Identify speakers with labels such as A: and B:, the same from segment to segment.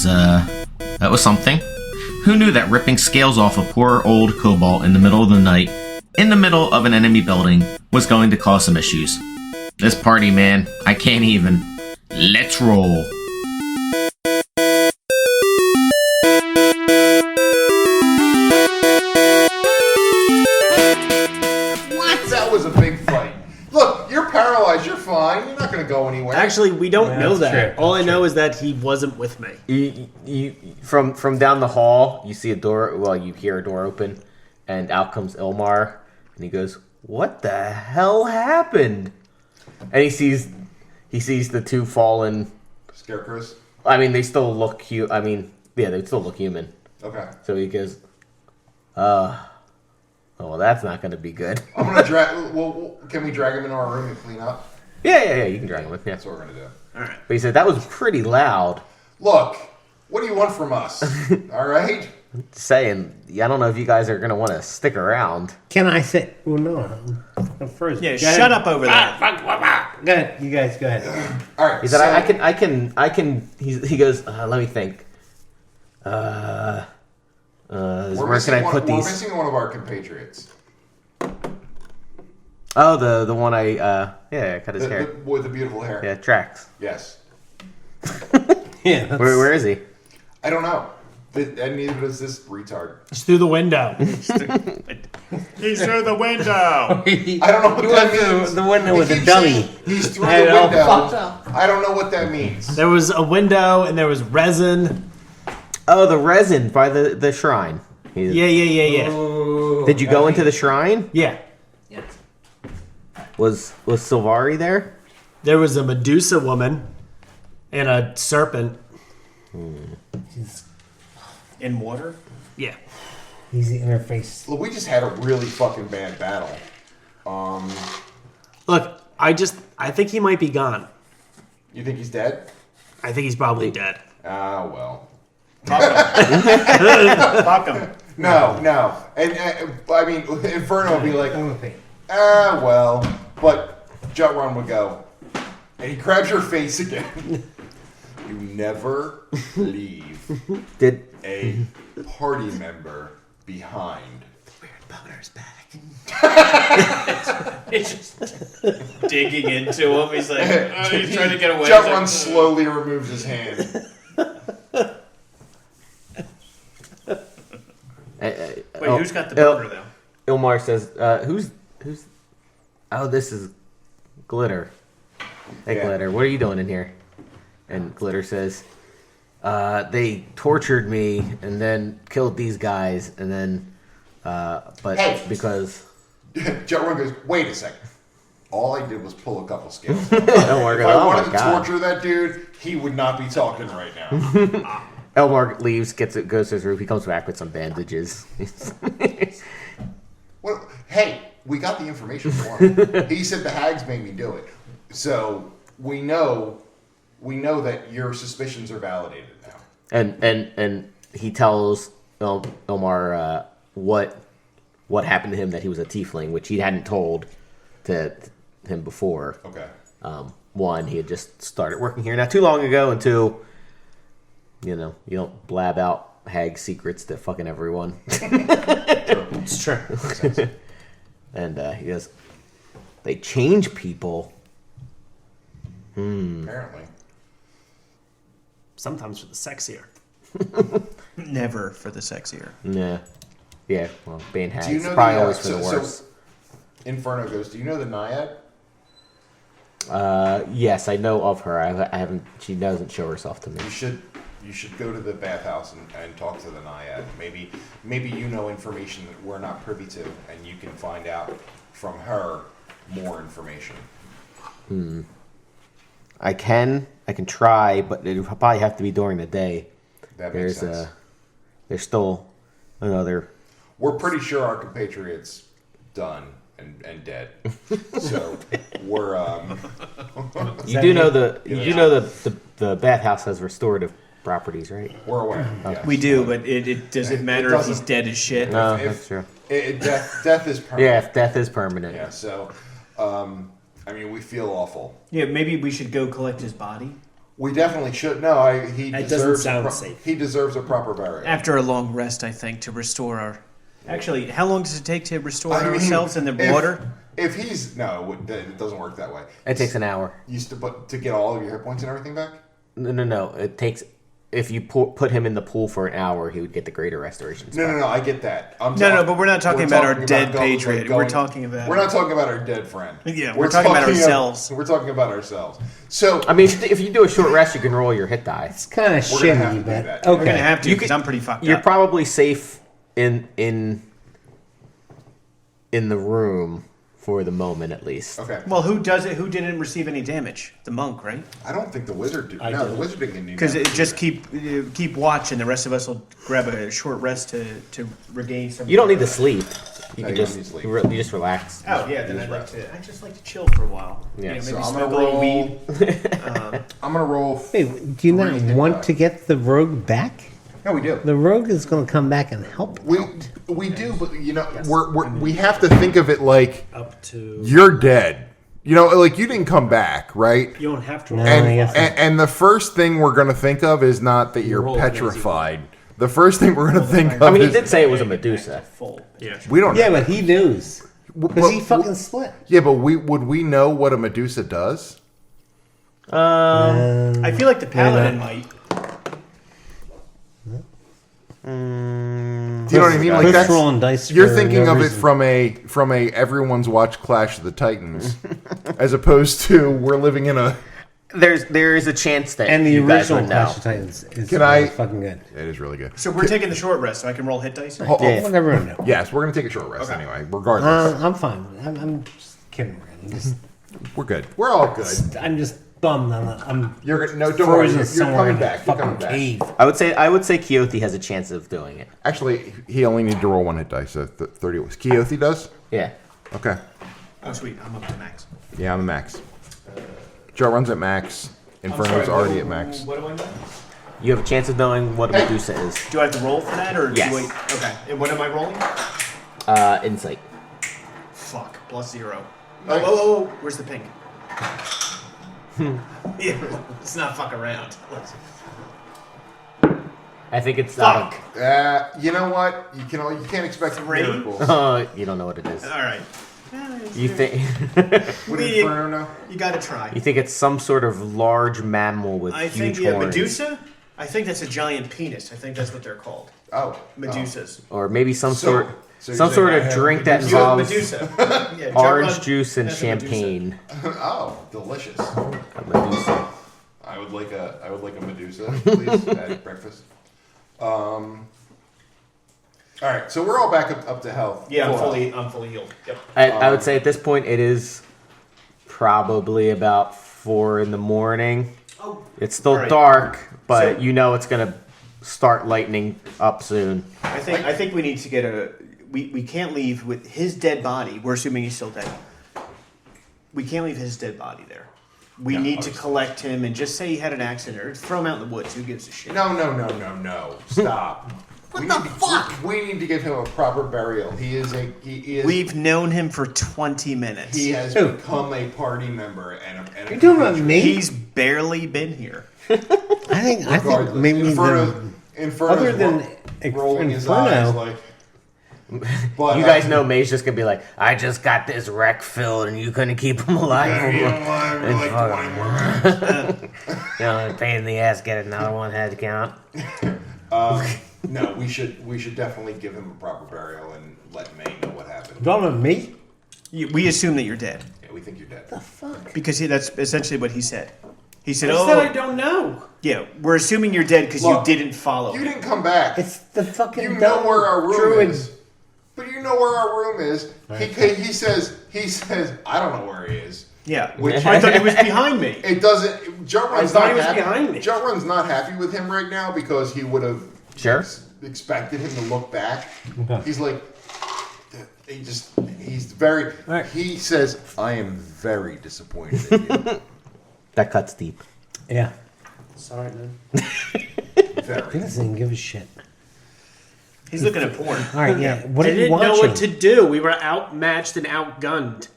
A: was something. Who knew that ripping scales off a poor old Kobold in the middle of the night, in the middle of an enemy building, was going to cause some issues? This party, man, I can't even. Let's roll.
B: That was a big fight. Look, you're paralyzed. You're fine. You're not going to go anywhere.
C: Actually, we don't know that.
D: True.
C: All I know is that he wasn't with me.
D: You from down the hall, you see a door. Well, you hear a door open, and out comes Ilmar, and he goes, "What the hell happened?" And he sees the two fallen
B: Scarecrows?
D: I mean, they still look they still look human.
B: Okay.
D: So he goes, well, that's not going to be good.
B: I'm going to drag... Well, can we drag him into our room and clean up?
D: Yeah, you can drag him with me.
B: That's what we're going to do.
C: All right.
D: But he said, that was pretty loud.
B: Look, what do you want from us? All right?
D: Just saying, I don't know if you guys are going to want to stick around.
E: Can I say? Well, no. First,
C: Yeah, shut up over there.
E: Go ahead. You guys, go ahead.
B: All right.
D: He said, I can. He goes, let me think. Where can I put these?
B: We're missing one of our compatriots.
D: Oh, the one I cut his hair.
B: With the beautiful hair.
D: Yeah, tracks.
B: Yes.
E: Yeah.
D: Where is he?
B: I don't know. And neither does this retard.
C: It's through the window.
A: He's through the window.
B: I don't know what that means.
E: The window
B: He
E: with a
B: keeps
E: dummy.
B: saying He's through the window. I don't know what that means.
C: There was a window and there was resin.
D: Oh, the resin by the shrine.
C: Yeah.
D: Did you go into the shrine?
C: Yeah.
D: Was Sylvari there?
C: There was a Medusa woman and a serpent.
F: In water?
C: Yeah.
E: Easy interface.
B: Look, we just had a really fucking bad battle.
C: Look, I think he might be gone.
B: You think he's dead?
C: I think he's probably dead.
B: Ah, well.
F: Fuck him.
B: No. And I mean, Inferno would be like, well. But Jutron would go, and he grabs your face again. You never leave a party member behind.
E: Weird boner's back.
F: He's just digging into him. He's like, he's trying to get away.
B: Jutron slowly removes his hand.
F: Wait, who's got the boner though?
D: Ilmar says, who's... Oh, this is Glitter. Hey,
B: Yeah.
D: Glitter, what are you doing in here? And Glitter says, they tortured me and then killed these guys and then, because...
B: Jutron goes, wait a second. All I did was pull a couple scales.
D: Elmar
B: If I wanted to torture that dude, he would not be talking right now.
D: Elmar leaves, goes to his room. He comes back with some bandages.
B: Well, hey, we got the information for him. He said the hags made me do it. So we know that your suspicions are validated now.
D: And he tells Elmar what happened to him, that he was a tiefling, which he hadn't told to him before.
B: Okay.
D: One, he had just started working here not too long ago, and two, you don't blab out hag secrets to fucking everyone.
C: It's true.
D: And he goes, they change people.
B: Apparently.
C: Sometimes for the sexier.
F: Never for the sexier.
D: Nah. Yeah, well, being hags,
B: Do you know
D: probably always for the
B: so
D: worse.
B: Inferno goes, do you know the Naiad?
D: Yes, I know of her. I haven't. She doesn't show herself to me.
B: You should go to the bathhouse and talk to the Naiad. Maybe you know information that we're not privy to, and you can find out from her more information.
D: I can try, but it'll probably have to be during the day.
B: That makes sense.
D: There's still another.
B: We're pretty sure our compatriots done and dead. So we're
D: You do know the bathhouse has restorative properties, right?
B: we're aware. Yes.
F: We do, but it does it matter if he's
B: doesn't.
F: dead as shit?
D: No,
B: If-
D: that's true.
B: Death is permanent.
D: Yeah, if death is permanent.
B: Yeah. So, I mean, we feel awful.
F: Yeah, maybe we should go collect his body.
B: We definitely should. No, he
C: That doesn't
B: deserves
C: sound safe.
B: He deserves a proper burial.
F: After a long rest, I think, to restore our... Actually, how long does it take to restore
B: I mean,
F: ourselves in the water?
B: If he's it doesn't work that way.
D: It takes an hour.
B: Used to get all of your hit points and everything back.
D: No. It takes. If you put him in the pool for an hour, he would get the greater restoration.
B: No. I get that.
F: No, but we're not talking about our dead patriot. We're talking about...
B: We're not talking about our dead friend.
F: Yeah, we're talking about ourselves.
B: We're talking about ourselves. So
D: I mean, if you do a short rest, you can roll your hit die.
E: It's kind of
B: We're gonna have to
E: shitty,
B: do
E: but
B: that.
E: okay.
F: We're going to have to, because I'm pretty fucked
D: You're
F: up.
D: probably safe in the room for the moment, at least.
B: okay.
F: Well, who does it? Who didn't receive any damage? The monk, right?
B: I don't think the wizard did.
C: I
B: No,
C: did.
B: the wizard didn't get any
F: Because
B: damage.
F: just keep watch, and the rest of us will grab a short rest to regain some.
D: You don't need to sleep. You
B: No,
D: can
B: you
D: just
B: don't need to sleep.
D: you just relax.
F: Oh yeah, then I just like to chill for a while.
D: Yeah,
F: maybe
B: So I'm
F: smoke
B: gonna
F: a little
B: roll.
F: weed.
B: I'm gonna roll.
E: Wait, do you not
B: Three hit
E: want
B: die.
E: to get the rogue back?
B: No, we do.
E: The rogue is going to come back and help.
B: We do, but we have to think of it like
C: Up to...
B: you're dead. Like you didn't come back, right?
C: You don't have to.
E: No.
B: And,
E: I guess not.
B: and the first thing we're going to think of is not that you're
C: roll it crazy.
B: petrified. The first thing we're going to think of
D: I mean, he
B: is
D: did say it was a Medusa.
F: Full.
C: Yeah.
B: we don't.
E: Yeah, but he knows. Because he
B: But-
E: fucking split.
B: Yeah, but would we know what a Medusa does?
F: I feel like the paladin might.
B: Do you know what I mean? Like
E: Chris
B: that's
E: rolling dice
B: you're
E: for
B: thinking
E: no
B: of it
E: reason.
B: from a everyone's watched Clash of the Titans, as opposed to we're living in a.
D: There is a chance that
E: And the
D: you guys
E: original
D: would know.
E: Clash of Titans is
B: Can I-
E: fucking good.
B: It is really good.
F: So we're taking the short rest, so I can roll hit dice.
B: Oh,
D: Yeah.
E: Let everyone know.
B: yes, we're gonna take a short rest
F: Okay.
B: anyway, regardless.
E: I'm fine. I'm just kidding around.
B: We're good. We're all good.
E: I'm just bummed. I'm
B: You're gonna no, don't worry.
E: frozen
B: You're
E: somewhere
B: coming
E: in
B: back.
E: a
B: You're
E: fucking
B: coming back.
E: cave.
D: I would say Keothi has a chance of doing it.
B: Actually, he only needed to roll one hit dice. So 30 was. Keothi does.
D: Yeah.
B: Okay.
F: Oh sweet, I'm up to max.
B: Yeah, I'm a max. Joe runs at max. Inferno's already at max.
F: What do I know?
D: You have a chance of knowing what a Medusa is.
F: Do I have to roll for that, or
D: Yes.
F: do I? Okay. And what am I rolling?
D: Insight.
F: Fuck. +0.
B: Nice.
F: Oh, where's the pink? Yeah, let's not fuck around. Let's...
D: I think it's
F: Fuck.
B: You know what? You can't expect
F: Three?
B: miracles.
D: you don't know what it is.
F: All right.
D: You think
B: Would Inferno know?
F: You gotta try.
D: you think it's some sort of large mammal with
F: I
D: huge
F: think
D: horns,
F: Medusa. I think that's a giant penis. I think that's what they're called.
B: Oh,
F: Medusas.
D: or maybe some
B: So
D: sort
B: you're
D: some
B: saying
D: sort
B: I
D: of
B: have
D: drink that
B: Medusa?
F: You have
D: involves
F: Medusa. Yeah,
D: orange
F: John
D: juice and
F: has a Medusa.
D: champagne.
B: Oh, delicious.
D: A Medusa.
B: I would like a Medusa, please, at breakfast. All right, so we're all back up to health.
F: Yeah,
B: Full
F: I'm fully healed. Yep.
D: I would say at this point it is probably about 4 in the morning.
F: Oh.
D: It's still
F: All right.
D: dark, but
F: So-
D: you know it's gonna start lightening up soon.
F: I think we need to get a. We can't leave with his dead body. We're assuming he's still dead. We can't leave his dead body there. We need to collect him and just say he had an accident or throw him out in the woods. Who gives a shit?
B: No. Stop. What the fuck? We need to give him a proper burial. He is.
F: We've known him for 20 minutes.
B: He has
E: Who?
B: become a party member and a
E: You're talking about me?
F: He's barely been here.
E: I think
B: Regardless,
E: maybe
B: Inferno's
E: other than
B: rolling his
E: Inferno.
B: eyes like. But
D: You guys know May's just gonna be like, I just got this wreck filled and you couldn't keep him alive.
B: You
D: know, pain in the ass, get another one head count.
B: No, we should definitely give him a proper burial and let May know what happened.
E: Talking about me?
F: We assume that you're dead
B: Yeah, we think you're dead.
E: The fuck?
F: because that's essentially what he said. He said,
C: I said I don't know.
F: yeah, we're assuming you're dead because you
B: Look,
F: didn't follow.
B: You didn't come back.
E: It's the fucking
B: You know
E: dumb
B: where our room
E: druid.
B: is. But you know where our room is. He says, I don't know where he is.
F: Yeah,
B: Which-
F: I thought it was behind me.
B: It doesn't. Joe Run's
C: thought
B: not
C: he was
B: happy.
C: behind me.
B: Joe Run's not happy with him right now because he would have
D: Sure.
B: expected him to look back.
E: Okay.
B: He's like, he's very.
E: Right.
B: He says, I am very disappointed in you.
D: That cuts deep.
E: Yeah.
C: Sorry, man.
E: He
B: Very.
E: doesn't even give a shit.
F: He's looking at porn.
E: All right, yeah. What
C: I
E: are you
C: didn't
E: watching?
C: know what to do. We were outmatched and outgunned.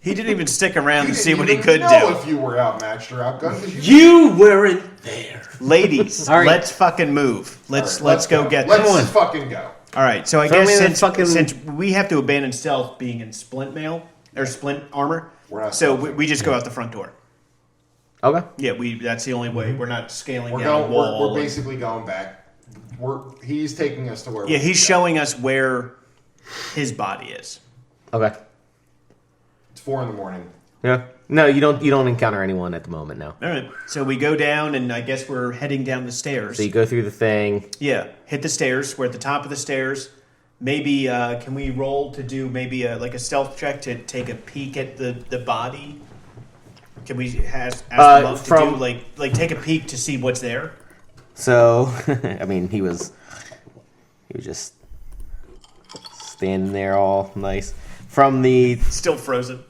F: He didn't even stick around to
B: didn't
F: see what he
B: even
F: could
B: know
F: do.
B: if you were outmatched or outgunned. 'Cause
C: You weren't there.
F: Ladies,
E: All right.
F: let's fucking move. Let's go get
B: Let's
F: this.
B: just fucking go.
F: All right, so I
E: Throw me
F: guess
E: the
F: since,
E: fucking-
F: since we have to abandon stealth being in splint mail or splint armor,
B: We're not
F: so
B: stealthing.
F: we just go out the front door.
D: Okay.
F: Yeah, that's the only way. We're not scaling
B: We're
F: down
B: going.
F: a wall.
B: We're basically going back. He's taking us to where.
F: Yeah,
B: we
F: he's
B: go.
F: showing us where his body is.
D: Okay.
B: It's 4 a.m.
D: Yeah. No, you don't encounter anyone at the moment now.
F: All right, so we go down, and I guess we're heading down the stairs.
D: So you go through the thing.
F: Yeah, hit the stairs. We're at the top of the stairs. Maybe can we roll to do maybe like a stealth check to take a peek at the body? Can we ask the monk to
D: from-
F: do like take a peek to see what's there?
D: So, I mean, he was just standing there all nice. From the
F: Still frozen.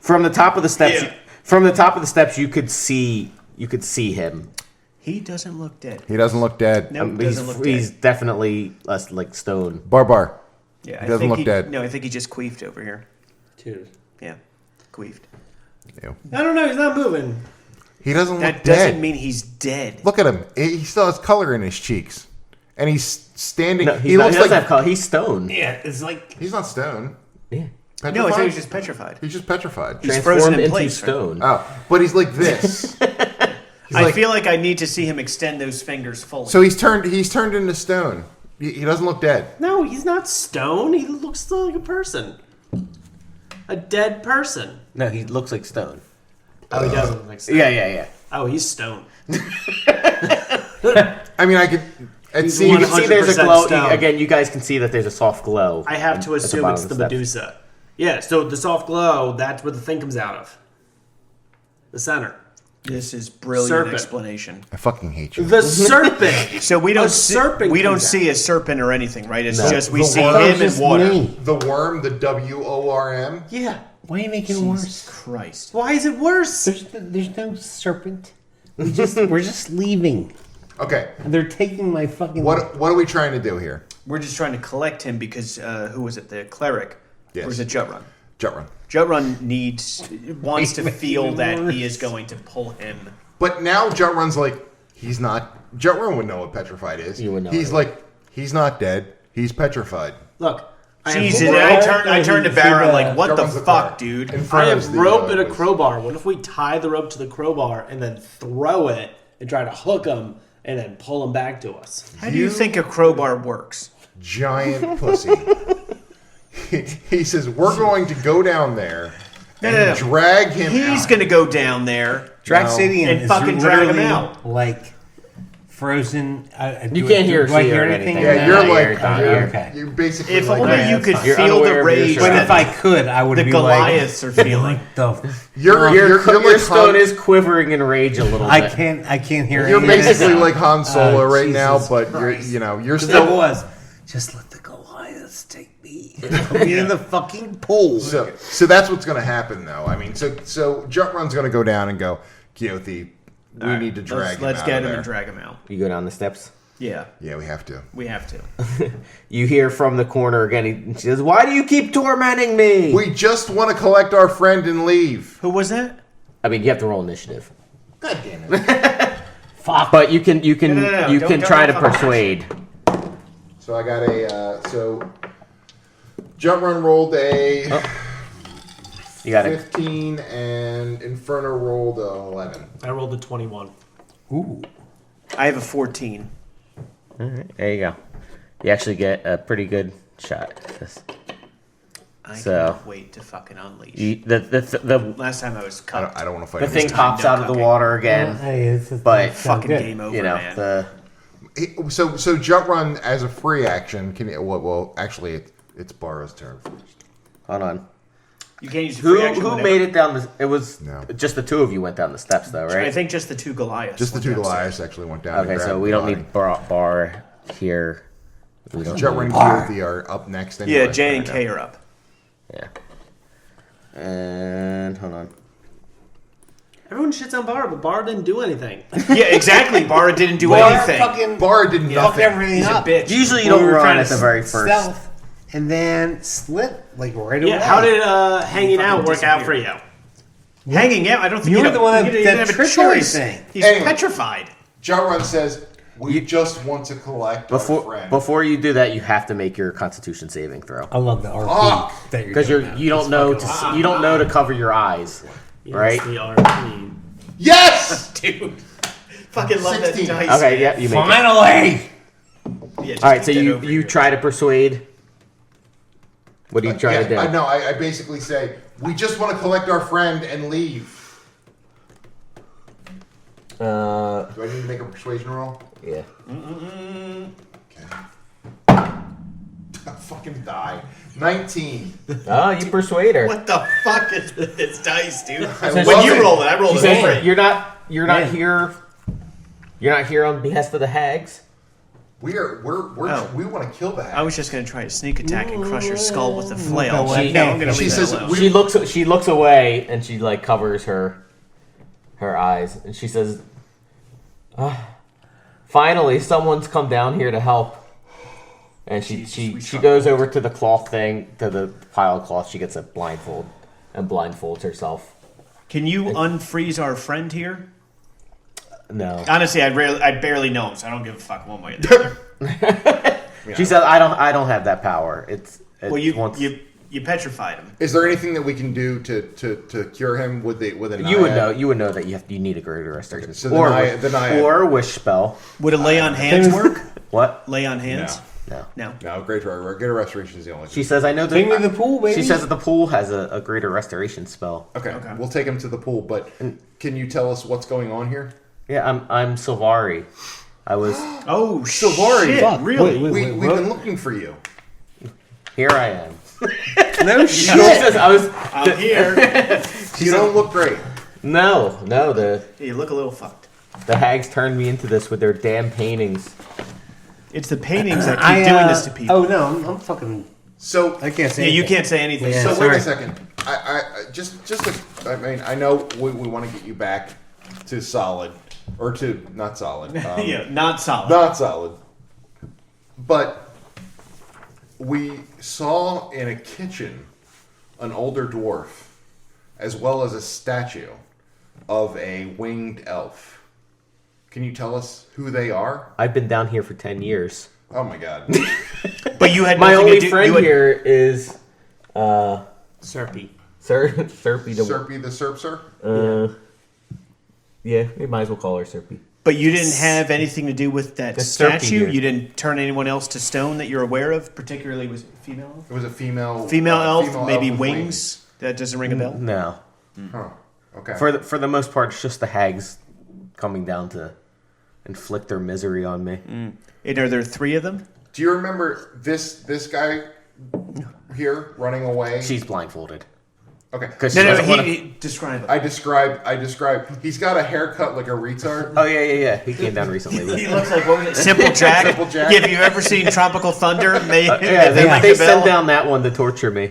D: from the top of the steps,
F: Yeah.
D: from the top of the steps, you could see him.
F: He doesn't look dead.
G: He doesn't look dead.
F: Nope,
D: He's,
F: doesn't look
D: he's
F: dead.
D: definitely less like stone.
G: Barbar.
F: Yeah,
G: he doesn't look dead.
F: No, I think he just queefed over here.
C: Dude.
F: Yeah, queefed.
G: Ew.
C: I don't know. He's not moving.
G: He doesn't look
F: That
G: dead.
F: doesn't mean he's dead.
G: Look at him. He still has color in his cheeks, and he's standing.
D: No,
G: he looks
D: he doesn't
G: like
D: have color. He's stone.
C: Yeah, it's like
G: he's not stone.
D: Yeah.
G: Petrified?
F: No, I thought he was just petrified.
G: He's just petrified.
F: He's
D: Transformed
F: frozen in
D: into
F: place, right?
D: stone.
G: Oh, but he's like this. He's
F: I
G: like-
F: feel like I need to see him extend those fingers fully.
G: So he's turned into stone. He doesn't look dead.
C: no, he's not stone. He looks like a person, a dead person.
D: No, he looks like stone.
C: Oh, he doesn't look like stone.
D: Yeah.
C: Oh, he's stone.
G: I mean, I could. It
C: He's
G: seems
D: You can see there's a
C: 100%
D: glow.
C: stone.
D: Again, you guys can see that there's a soft glow.
C: I have to
D: at the
C: assume
D: bottom
C: it's
D: of
C: the
D: steps.
C: Medusa. Yeah, so the soft glow, that's where the thing comes out of. The center.
F: This is brilliant
C: Serpent.
F: explanation.
G: I fucking hate you.
C: The serpent.
F: So we don't
C: A serpent
F: we don't
C: comes
F: see a serpent or anything, right? It's
D: No.
F: just we
B: The
F: see
B: worm
F: him
B: is
F: in
E: just
F: water.
E: me.
B: The worm, the WORM.
C: Yeah.
E: Why are you making it worse?
F: Christ.
C: Why is it worse?
E: There's no serpent. We're just leaving.
B: Okay,
E: And they're taking my fucking.
B: what are we trying to do here?
F: We're just trying to collect him because who was it? The cleric.
B: Yes.
F: Or was it Jutrun?
B: Jutrun.
F: Jutrun wants to feel that he is going to pull him.
B: But now Jutrun's like, he's not. Jutrun would know what petrified is.
D: You would know
B: He's
D: it.
B: like, he's not dead. He's petrified.
C: Look, I have
F: Jesus,
C: rope-
F: I turned to Baron like, what the
B: Jutrun's the
F: fuck,
B: cleric.
F: dude?
B: And
C: I
B: Inferno's
C: have
B: the,
C: rope and a
B: was-
C: crowbar. What if we tie the rope to the crowbar and then throw it and try to hook him and then pull him back to us?
F: How do you think a crowbar works?
B: Giant pussy. He says, we're going to go down there and
F: No.
B: drag him
F: He's
B: out.
F: going to go down there.
E: Draxidian
F: And
E: is
F: fucking drag him
E: literally
F: out.
E: like frozen.
D: You can't hear or
E: do I
D: see
E: hear
D: or
E: anything?
D: anything.
B: Yeah,
D: No,
B: you're
D: you're
B: like,
D: not
B: you're,
D: here.
E: Okay.
B: you're basically
F: If
B: like
F: only
B: that.
F: you could
D: You're
F: feel
D: unaware
F: the
D: of your
F: rage
E: But
F: that
E: if I could, I would
F: the
E: be
F: Goliaths are feeling.
E: like, the.
D: Your
B: like
D: stone
B: Han-
D: is quivering in rage a little
E: I
D: bit.
E: can't hear.
B: You're
E: any of this.
B: basically like Han Solo right now,
E: Jesus
B: but
E: Christ.
B: you're
E: Because
B: still.
E: I was. Just let the Goliaths take me. Put me in the fucking pool.
B: So that's what's going to happen, though. I mean, so Jutrun's going to go down and go, Keothi, we need to drag him
F: Let's
B: out
F: get
B: of
F: him
B: there.
F: and drag him out.
D: You go down the steps.
F: Yeah,
B: Yeah, we have to.
F: we have to.
D: You hear from the corner again. She says, "Why do you keep tormenting me?"
B: We just want to collect our friend and leave.
F: Who was that?
D: I mean, you have to roll initiative,
B: God damn it.
E: Fuck.
D: but you can
F: No,
D: you
F: don't-
D: can
F: don't
D: try to
F: fuck with
D: persuade.
B: So I got a, Jutrun rolled a
D: You got it.
B: 15 and Inferno rolled a 11.
C: I rolled a 21.
E: Ooh.
F: I have a 14.
D: There you go. You actually get a pretty good shot at this.
F: I
D: So-
F: can't wait to fucking unleash.
D: The
F: Last time I was cut.
B: I don't want to fight
D: the
B: him
D: thing
B: this time.
D: pops out of the water again,
E: Hey, this is
D: but
E: sound
F: Fucking
E: good.
F: game over,
D: you know
F: man.
D: the
B: So Jutrun as a free action can well actually it's Barro's turn first.
D: hold on.
F: You can't use free action
D: Who
F: whenever.
D: made it down the? It was
B: No.
D: just the two of you went down the steps though, right?
F: I think just the two Goliaths.
B: Just the
F: went
B: two
F: downstairs.
B: Goliaths actually went down.
D: Okay,
B: and
D: so
B: grabbed
D: we
B: the
D: don't
B: body.
D: need bar here. We don't
B: Jutrun
D: need,
B: and Keothi are up next anyway.
F: Yeah, J and K are up.
D: yeah. And hold on.
C: Everyone shits on Bar, but Bar didn't do anything.
F: Yeah, exactly. Bara didn't do
E: Bar
F: anything.
E: fucking
B: Bar did
E: fuck
B: nothing.
E: everything
F: He's a
E: up.
F: bitch.
D: Usually you
E: When
D: don't
E: we were
D: run
E: trying
D: at the
E: to
D: very first.
E: stealth, and then slip like right away.
C: Yeah, how did hanging out work out for you?
F: Hanging out? I don't think
E: You
F: you
E: were the one
F: you
E: that
F: didn't have a
E: trickery
F: choice.
E: thing.
F: He's
B: Anyway.
F: petrified.
B: Jarrun says, we just want to collect our friend.
D: Before you do that, you have to make your Constitution saving throw
E: I love the RP
B: Fuck.
E: that you're
D: because
E: doing.
D: you don't know to cover your eyes, right?
C: Yes, the RP.
B: Yes!
F: Dude. Fucking love
B: 16.
F: that dice.
D: Okay, yeah, you make it.
E: Finally!
F: Yeah, just
D: All right, so
F: get that
D: you
F: over
D: you
F: here.
D: try to persuade. What are you trying to do?
B: I know. I basically say, we just want to collect our friend and leave. Do I need to make a persuasion roll?
D: Yeah.
B: Okay. Fucking die. 19.
D: Oh, you persuade her.
F: What the fuck is this dice, dude?
B: I
F: When
B: love
F: you
B: it.
F: roll it, I roll
D: She
F: it.
D: says,
F: Great.
D: you're not
E: Man.
D: here. You're not here on behest of the hags.
B: We want to kill that.
F: I was just gonna try to sneak attack and crush her skull with a flail.
E: No way.
F: No, I'm gonna
B: She
F: leave
B: says,
F: that alone.
D: She looks away and she like covers her eyes and she says, "Finally, someone's come down here to help." And she goes over to the cloth thing, to the pile of cloth. She gets a blindfold and blindfolds herself.
F: Can you unfreeze our friend here?
D: No,
F: Honestly, I barely know him, so I don't give a fuck one way or the other.
D: she says, "I don't have that power." It's
F: Well, you petrified him.
B: Is there anything that we can do to cure him with a
D: You would know. You would know that you need a greater restoration,
B: So the
D: or
B: naiad-
D: or a wish spell.
F: Would a lay on hands work?
D: What?
F: Lay on hands?
D: No.
F: No.
B: No, greater restoration is the only
D: She says, "I know that."
E: Take me to the pool, baby.
D: She says that the pool has a greater restoration spell.
B: Okay, we'll take him to the pool, but can you tell us what's going on here?
D: Yeah, I'm Silvari. I was
F: Oh,
B: Silvari.
F: shit,
E: Fuck.
F: really?
E: Wait,
B: We've
E: what?
B: been looking for you.
D: here. I am.
E: No
D: She
E: shit.
D: says I was.
F: I'm here.
B: You don't look great.
D: No,
F: You look a little fucked.
D: the hags turned me into this with their damn paintings.
F: It's the paintings that keep doing this to people.
E: Oh no, I'm fucking.
B: So
E: I can't say.
F: Yeah, you
E: anything.
F: can't say anything.
E: Yeah.
B: So
E: sorry.
B: wait a second. I mean, I know we want to get you back to solid, or to not solid.
F: Yeah, not solid.
B: Not solid. But we saw in a kitchen an older dwarf, as well as a statue of a winged elf. Can you tell us who they are?
D: I've been down here for 10 years.
B: Oh my god.
F: But you had
D: My
F: nothing
D: only
F: to do.
D: friend
F: you had,
D: here is
C: Serpy.
D: Serpy the
B: Serpy the Serpser?
D: Yeah, we might as well call her Serpy.
F: But you didn't have anything to do with that
D: The Serpy
F: statue?
D: here.
F: You didn't turn anyone else to stone that you're aware of? Particularly, was it female elf?
B: It was a female.
F: Female elf,
B: female
F: maybe
B: elf with
F: wings? That doesn't ring a bell?
D: No.
B: wings. Huh. Okay.
D: For the most part, it's just the hags coming down to inflict their misery on me.
F: And are there three of them?
B: Do you remember this guy here running away?
D: She's blindfolded.
B: Okay.
D: Because
F: No,
D: she
F: no,
D: doesn't wanna-
F: he describe it.
B: I describe. He's got a haircut like a retard.
D: Oh, yeah. He came down recently.
F: He looks like, what was it? Simple Jack?
B: Simple Jack.
F: Yeah, have you ever seen Tropical Thunder?
D: Yeah, they
F: ring a
D: send
F: bell?
D: down that one to torture me.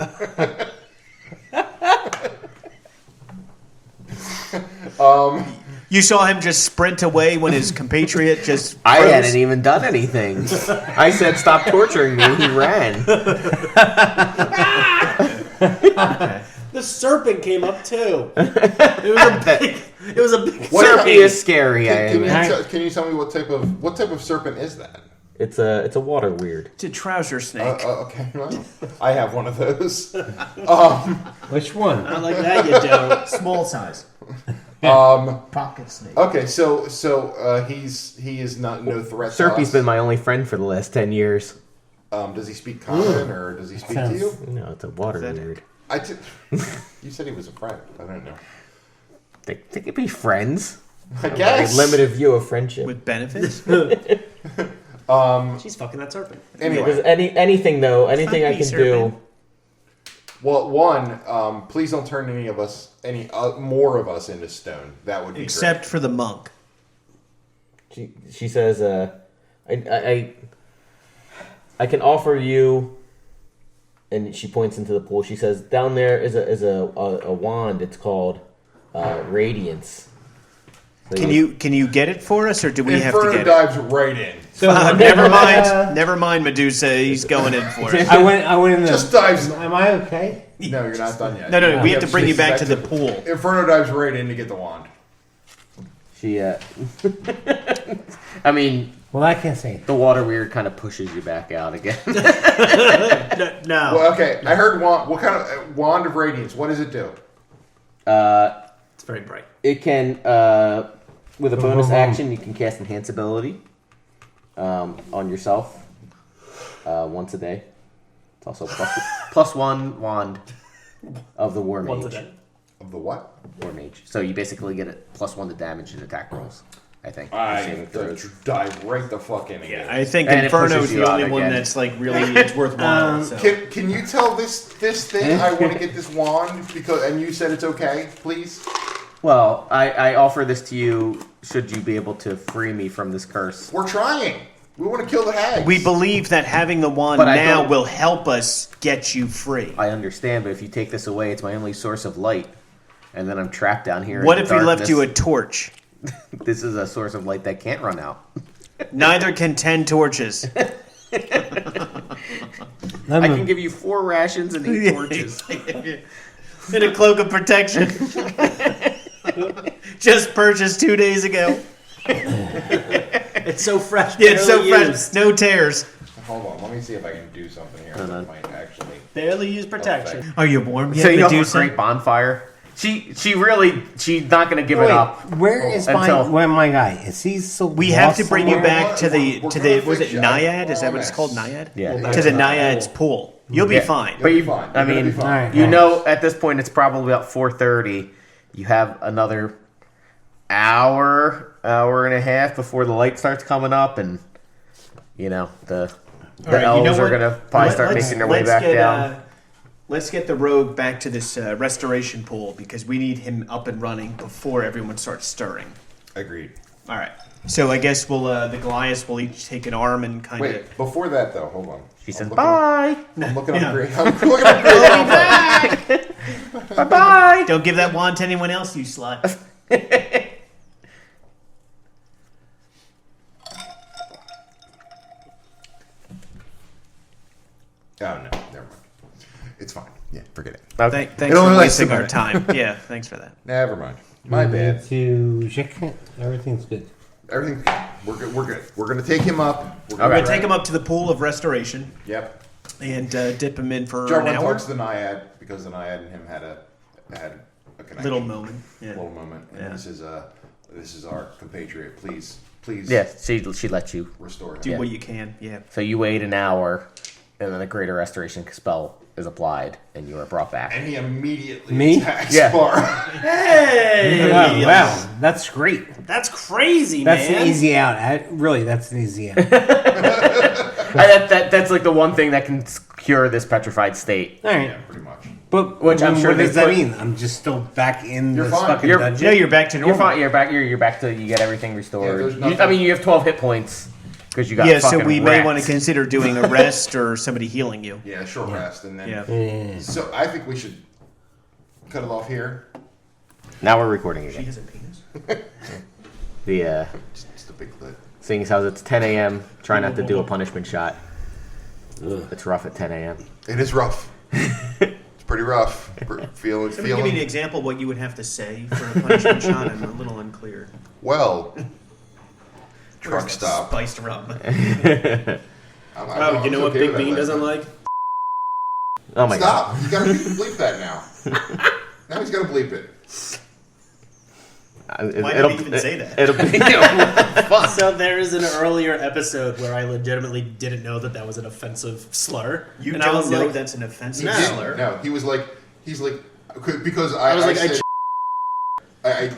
F: You saw him just sprint away when his compatriot just
D: I
F: froze?
D: hadn't even done anything. I said, "Stop torturing me." He ran.
C: The serpent came up too. It was a big
B: What-
D: Serpy is scary.
B: Can you tell me what type of serpent is that?
D: It's a water weird.
F: It's a trouser snake.
B: Okay, well, I have one of those.
E: Which one?
C: Not like that, you don't.
F: Small size.
C: Pocket snake.
B: Okay, so he is not no threat. to
D: Serpy's
B: us.
D: been my only friend for the last 10 years.
B: Does he speak common or does he speak to you?
D: No, it's a water
F: That-
D: weird.
B: You said he was a friend. I don't know.
D: They could be friends.
B: I guess.
D: Limited view of friendship.
F: With benefits?
C: She's fucking that serpent.
B: Anyway,
D: Because anything
F: Fuck
D: I
F: me,
D: can
F: serpent.
D: do.
B: well, one, please don't turn any more of us into stone. That would be
F: Except for the monk.
D: She says, I can offer you, and she points into the pool. She says, down there is a wand. It's called Radiance.
F: Can you get it for us, or do we have to
B: Inferno
F: get it?
B: dives right in.
E: So
F: Never mind, Medusa. He's going in for it.
E: I went in the.
B: Just dives.
E: Am I okay?
B: No, you're not done yet.
F: No. We have to bring you back to the
B: the
F: pool.
B: Inferno dives right in to get the wand.
D: She, I mean,
E: Well, I can't say it.
D: the water weird kind of pushes you back out again.
C: No.
B: Well, okay. I heard wand. What kind of wand of radiance? What does it do?
C: It's very bright.
D: It can, with a bonus action, you can cast Enhance Ability on yourself once a day. It's also plus one wand of the War
C: Once a
D: Mage.
C: day.
B: Of the what?
D: War Mage. So you basically get it +1 to damage and attack rolls, I think.
B: I
D: Saving throws.
B: dive right the fuck in again.
F: I think
D: And it
F: Inferno's
D: pushes you
F: the
D: out
F: only one
D: again.
F: that's like really it's worthwhile. So.
B: Can you tell this thing I want to get this wand because and you said it's okay, please?
D: Well, I offer this to you should you be able to free me from this curse.
B: We're trying. We want to kill the hags.
F: We believe that having the wand
D: But I
F: now
D: don't-
F: will help us get you free.
D: I understand, but if you take this away, it's my only source of light. And then I'm trapped down here.
F: What
D: in
F: if
D: the
F: we left
D: darkness.
F: you a torch?
D: This is a source of light that can't run out.
F: Neither can 10 torches.
D: I can give you 4 rations and 8 torches.
F: In a cloak of protection. Just purchased 2 days ago.
C: It's so fresh.
F: Yeah, it's so
C: barely
F: fresh.
C: used.
F: No tears.
B: Hold on, let me see if I can do something here.
D: Hold on.
B: That might actually.
C: Barely used protection.
F: Are you warm yet,
D: So you have a
F: Medusa?
D: great bonfire. She's not going to give it
E: Wait,
D: up.
E: where is
D: Until-
E: my guy? Is he still?
F: We have to
E: lost
F: bring you
E: somewhere?
F: back to the
B: We're
F: to
B: gonna
F: the was
B: fix
F: it
B: you.
F: Naiad? Is that what
B: Promise.
F: it's called, Naiad?
D: Yeah.
F: To the Naiad's pool. You'll be
D: Yeah.
F: fine.
D: But you,
B: fine.
D: I
B: You're gonna
D: mean,
B: be fine.
E: Alright.
D: you know, at this point, it's probably about 4:30. You have another hour and a half before the light starts coming up, and you know the
F: All right,
D: elves
F: you know
D: are
F: what?
D: gonna probably start
F: Let's-
D: making their way
F: let's
D: back
F: get,
D: down.
F: Let's get the rogue back to this restoration pool because we need him up and running before everyone starts stirring.
B: Agreed.
F: All right. So I guess we'll the Goliaths will each take an arm and kind of.
B: Wait, before that though, hold on.
D: She
B: I'm
D: says,
B: looking
D: "Bye,
B: I'm looking up
F: Yeah.
B: great. I'm looking up great.
D: bye, bye."
F: Don't give that wand to anyone else, you slut.
B: Oh no, never mind. It's fine. Yeah, forget it.
D: Okay.
F: Thanks
B: only
F: for
B: lasts a
F: wasting our
B: minute.
F: time. Yeah, thanks for that.
B: Never mind. My
E: We
B: bad.
E: need to check it. Everything's good.
B: Everything's good. We're good. We're good. We're gonna take him up. We're
F: We're
B: gonna
F: gonna take him up to the pool of restoration
B: Yep.
F: and dip him in for
B: John
F: an hour.
B: talks to the Naiad because the Naiad and him had a connection.
F: Little moment. Yeah.
B: Little moment. And
F: Yeah.
B: this is our compatriot. Please
D: Yeah, she lets you.
B: restore him.
F: Do
D: Yeah.
F: what you can. Yeah.
D: So you wait an hour, and then a greater restoration spell is applied, and you are brought back.
B: And he immediately
E: Me?
B: attacks
D: Yeah.
B: Bar.
C: Hey!
E: Oh, wow, that's great.
C: That's crazy,
E: That's
C: man.
E: an easy out. Really, that's an easy out.
D: That's like the one thing that can cure this petrified state.
E: All right,
B: Yeah, pretty much.
E: but
D: Which I'm sure
E: what
D: they
E: does that
D: put-
E: mean? I'm just still back in
B: You're
E: this
B: fine.
E: fucking
D: You're-
E: dungeon.
F: Yeah, you're back to normal.
D: You're fine. You're back. You're back to you get everything restored.
B: there's
D: You-
B: nothing-
D: I mean, you have 12 hit points because you got.
F: Yeah, so
D: fucking
F: we may
D: wrecked.
F: want to consider doing a rest or somebody healing you.
B: Yeah, short rest, and then.
F: Yeah.
E: Yeah.
B: So I think we should cut it off here.
D: Now we're recording
F: She
D: again.
F: has a penis.
D: The
B: Just a big clit.
D: seeing as how it's 10 a.m. Try not to do a punishment shot. It's rough at 10 a.m.
B: It is rough. It's pretty rough. Feeling.
F: Somebody give me an example of what you would have to say for a punishment shot. I'm a little unclear.
B: Well.
F: Where's
B: Truck
F: that
B: stop.
F: Spiced rum.
C: Oh, you know what Big Bean doesn't like?
D: Oh my god.
B: Stop! You gotta bleep that now. Now he's gotta bleep it.
F: Why did he even say that?
D: It'll be.
C: So there is an earlier episode where I legitimately didn't know that was an offensive slur.
F: You
C: and I
F: don't
C: was
F: know
C: like,
F: that's an offensive
C: No.
F: slur.
B: No, he's like, because I
C: was like,
B: said,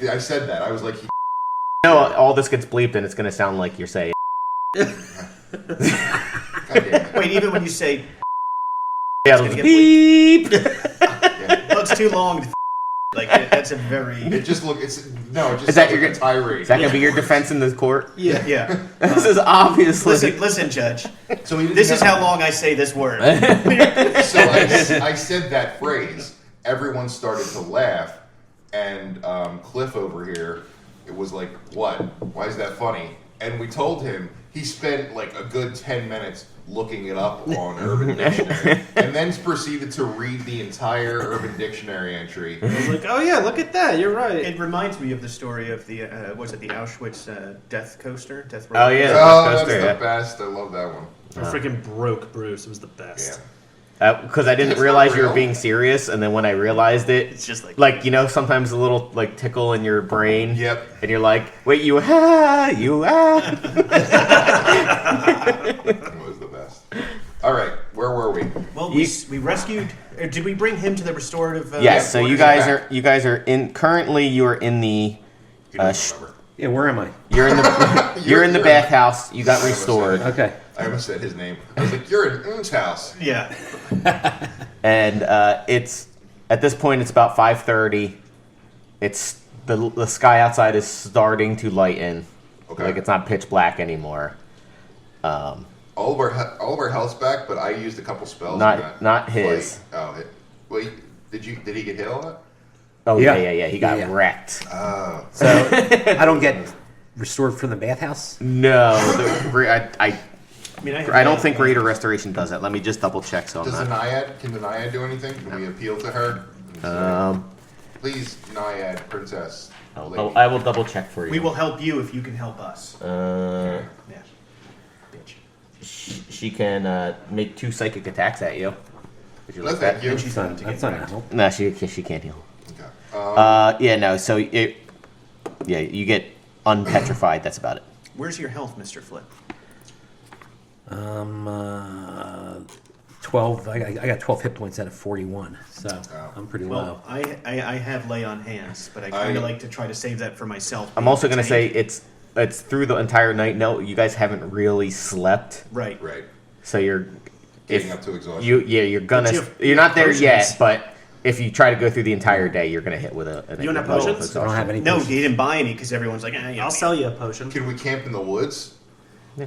B: I said that. I was like,
D: No, all this gets bleeped, and it's gonna sound like you're saying.
B: God damn it.
F: Wait, even when you say,
D: Yeah,
F: gonna
D: it'll
F: get
D: beep.
F: well, it's too long. Like that's a very
B: It just look. It's no. It just
D: Is that
B: sounds
D: your
B: like a tirade.
D: Is that gonna be your defense in this court?
F: yeah.
D: This is obviously.
F: Listen, Judge.
B: So he didn't
F: This is
B: have-
F: how long I say this word.
B: So I said that phrase. Everyone started to laugh, and Cliff over here It was like, what? Why is that funny? And we told him he spent like a good 10 minutes looking it up on Urban Dictionary and then proceeded to read the entire Urban Dictionary entry.
C: I was like, oh yeah, look at that. You're right.
F: It reminds me of the story of the was it the Auschwitz death coaster? Death row?
D: Oh yeah,
B: Oh, that's
D: coaster,
B: the
D: yeah.
B: best. I love that one.
C: I freaking broke Bruce. It was the best.
B: Yeah.
D: Because I didn't
B: It's
D: realize
B: not
D: you were
B: real.
D: being serious, and then when I realized it,
F: It's just
D: like sometimes a little like tickle in your brain.
B: Yep.
D: And you're like, wait, you
B: It was the best. All right, where were we?
F: Well, we rescued. Or did we bring him to the restorative?
D: yes. So you
B: quarters
D: guys are in. Currently, you are in the.
B: You don't remember.
E: Yeah, where am I?
D: You're in the. you're in the
B: You're-
D: bathhouse. You got restored,
E: Okay.
B: I almost said his name. I was like, you're in Un's house.
F: Yeah.
D: and it's at this point it's about 5:30. It's the sky outside is starting to lighten.
B: Okay.
D: Like it's not pitch black anymore.
B: All of our health's back, but I used a couple spells.
D: Not-
B: in that
D: not his.
B: fight. Oh, wait. Did he get hit on that?
D: Oh
E: Yeah.
D: yeah. He got
E: Yeah.
D: wrecked.
B: Oh.
E: So I don't get restored from the bathhouse?
D: No,
F: I mean,
D: I don't think Raider Restoration does that. Let me just double check. So
B: Does
D: I'm
B: the
D: not.
B: Naiad? Can the Naiad do anything? Can we appeal to her? Please, Naiad, princess. lady.
D: I will double check for you.
F: We will help you if you can help us.
D: Uh,
F: Yeah. Bitch.
D: she can make 2 psychic attacks at you. Would you
B: No,
D: like
B: thank
D: that?
B: you.
F: She's
E: That's
F: going to
E: not,
F: get
E: that's not
F: wrecked.
E: a help.
D: No, she can't heal.
B: Okay.
D: Yeah, no. So you get unpetrified. That's about it.
F: Where's your health, Mr. Flip?
E: 12. I got 12 hit points out of 41, so
B: Oh.
E: I'm pretty low.
F: Well, I have lay on hands, but I kind
B: I-
F: of like to try to save that for myself.
D: I'm also gonna say
F: Tank.
D: it's through the entire night. No, you guys haven't really slept,
F: Right.
B: Right.
D: so you're
B: Getting up to exhaustion.
D: you're gonna
F: But you have-
D: you're not there
F: potions.
D: yet, but if you try to go through the entire day, you're gonna hit with a.
F: You don't have
D: level of
F: potions?
E: I don't have any.
F: No,
E: potions.
F: he didn't buy any because everyone's like,
C: I'll sell you a potion.
B: Can we camp in the woods?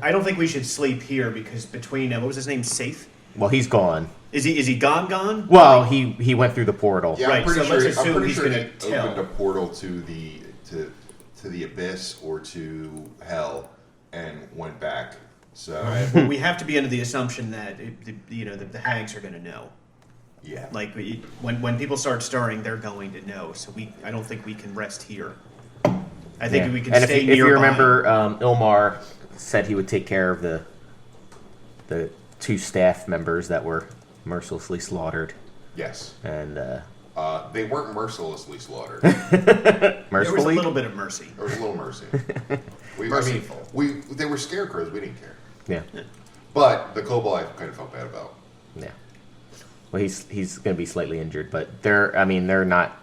F: I don't think we should sleep here because between what was his name, Safe?
D: Well, he's gone.
F: Is he gone?
D: Well, he went through the portal.
B: Yeah,
F: Right,
B: I'm pretty
F: so
B: sure.
F: let's assume
B: I'm pretty
F: he's
B: sure
F: gonna
B: he
F: tell.
B: opened a portal to the abyss or to hell and went back. So
F: Well, we have to be under the assumption that the hags are going to know.
B: yeah.
F: Like when people start stirring, they're going to know. So I don't think we can rest here. I think
D: Yeah.
F: we can
D: and
F: stay
D: if
F: nearby.
D: you remember, Ilmar said he would take care of the 2 staff members that were mercilessly slaughtered,
B: Yes.
D: and
B: They weren't mercilessly slaughtered.
F: there was a
D: mercifully.
F: little bit of mercy.
B: There was a little mercy.
F: Merciful.
B: They were scarecrows. We didn't care.
D: Yeah,
B: But the Kobold, I kind of felt bad about.
D: yeah. Well, he's going to be slightly injured, but they're not.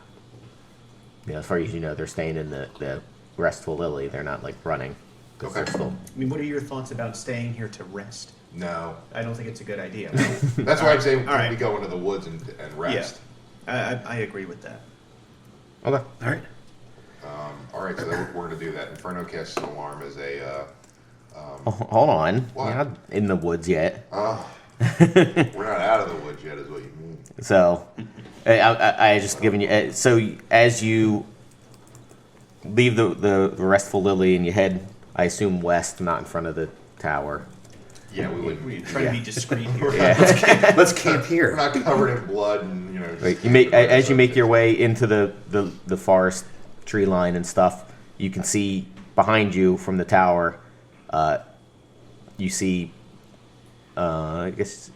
D: As far as you know, they're staying in the restful lily. They're not like running. 'Cause
B: Okay.
D: they're still.
F: I mean, what are your thoughts about staying here to rest?
B: No.
F: I don't think it's a good idea.
B: That's why I'm saying,
F: All
B: can
F: right.
B: we go into the woods and rest?
F: I agree with that.
D: Okay.
E: All right.
B: All right, so then we're going to do that. Inferno casts an alarm as a.
D: Hold on.
B: What?
D: You're not in the woods yet.
B: We're not out of the woods yet, is what you mean.
D: So, I just given you. So as you leave the restful lily and you head, I assume west, not in front of the tower.
B: Yeah, we wouldn't.
F: We try to be discreet here.
D: Yeah.
E: Let's camp
B: We're
E: here.
B: not covered in blood, and just
D: Right. You make as you make your way into the forest tree line and stuff. You can see behind you from the tower. You see. I guess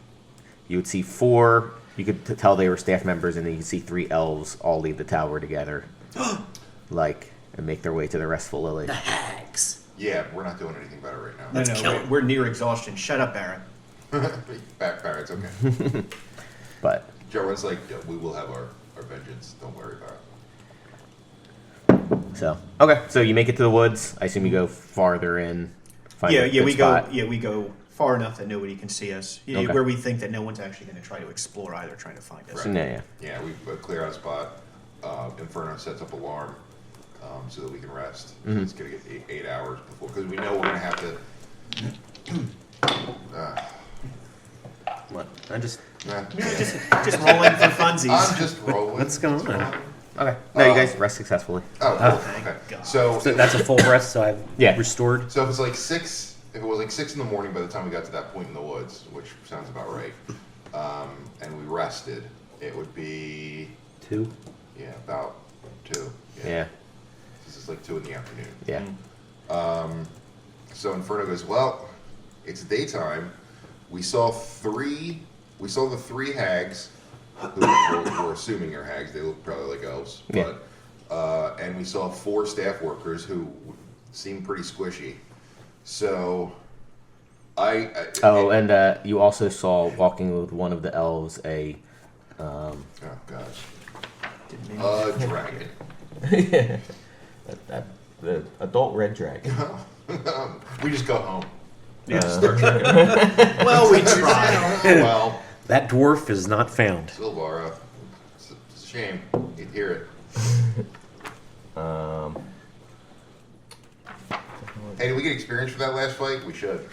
D: you would see 4. You could tell they were staff members, and then you can see 3 elves all leave the tower together, and make their way to the restful lily.
C: Hags.
B: Yeah, we're not doing anything about it right now.
F: No, we're near exhaustion. Shut up, Barrett.
B: Barrett's okay.
D: But
B: Joan's like, yeah, we will have our vengeance. Don't worry about it.
D: so okay, so you make it to the woods. I assume you go farther in. Find a good spot.
F: We go far enough that nobody can see us.
D: Okay.
F: Where we think that no one's actually going to try to explore either, trying to find us.
B: Right.
D: Yeah.
B: Yeah, we clear out a spot. Inferno sets up alarm so that we can rest. So it's going to get 8 hours before, because we know we're going to have to.
E: What? I just.
B: Nah,
F: Just rolling for funsies.
B: I'm just rolling.
E: What's going
B: It's
E: on?
B: fine.
D: Okay. No, you guys rest successfully.
B: Oh, cool. Okay.
E: So that's a full rest. So I've restored.
B: So if it's like 6, if it was like 6 in the morning by the time we got to that point in the woods, which sounds about right, and we rested, it would be
E: 2.
B: Yeah, about 2.
D: Yeah.
B: This is like 2 in the afternoon.
D: Yeah.
B: So Inferno goes, well, it's daytime. We saw the 3 hags, who we're assuming are hags. They look probably like elves.
D: Yeah.
B: But, and we saw 4 staff workers who seem pretty squishy. So,
D: and you also saw walking with one of the elves a.
B: Oh gosh. Dragon.
D: The adult red dragon.
B: We just go home.
F: Yeah.
B: Start tracking.
F: Well, we tried.
B: Well,
E: That dwarf is not found.
B: Silvara. It's a shame. You'd hear it. Hey, did we get experience for that last fight? We should.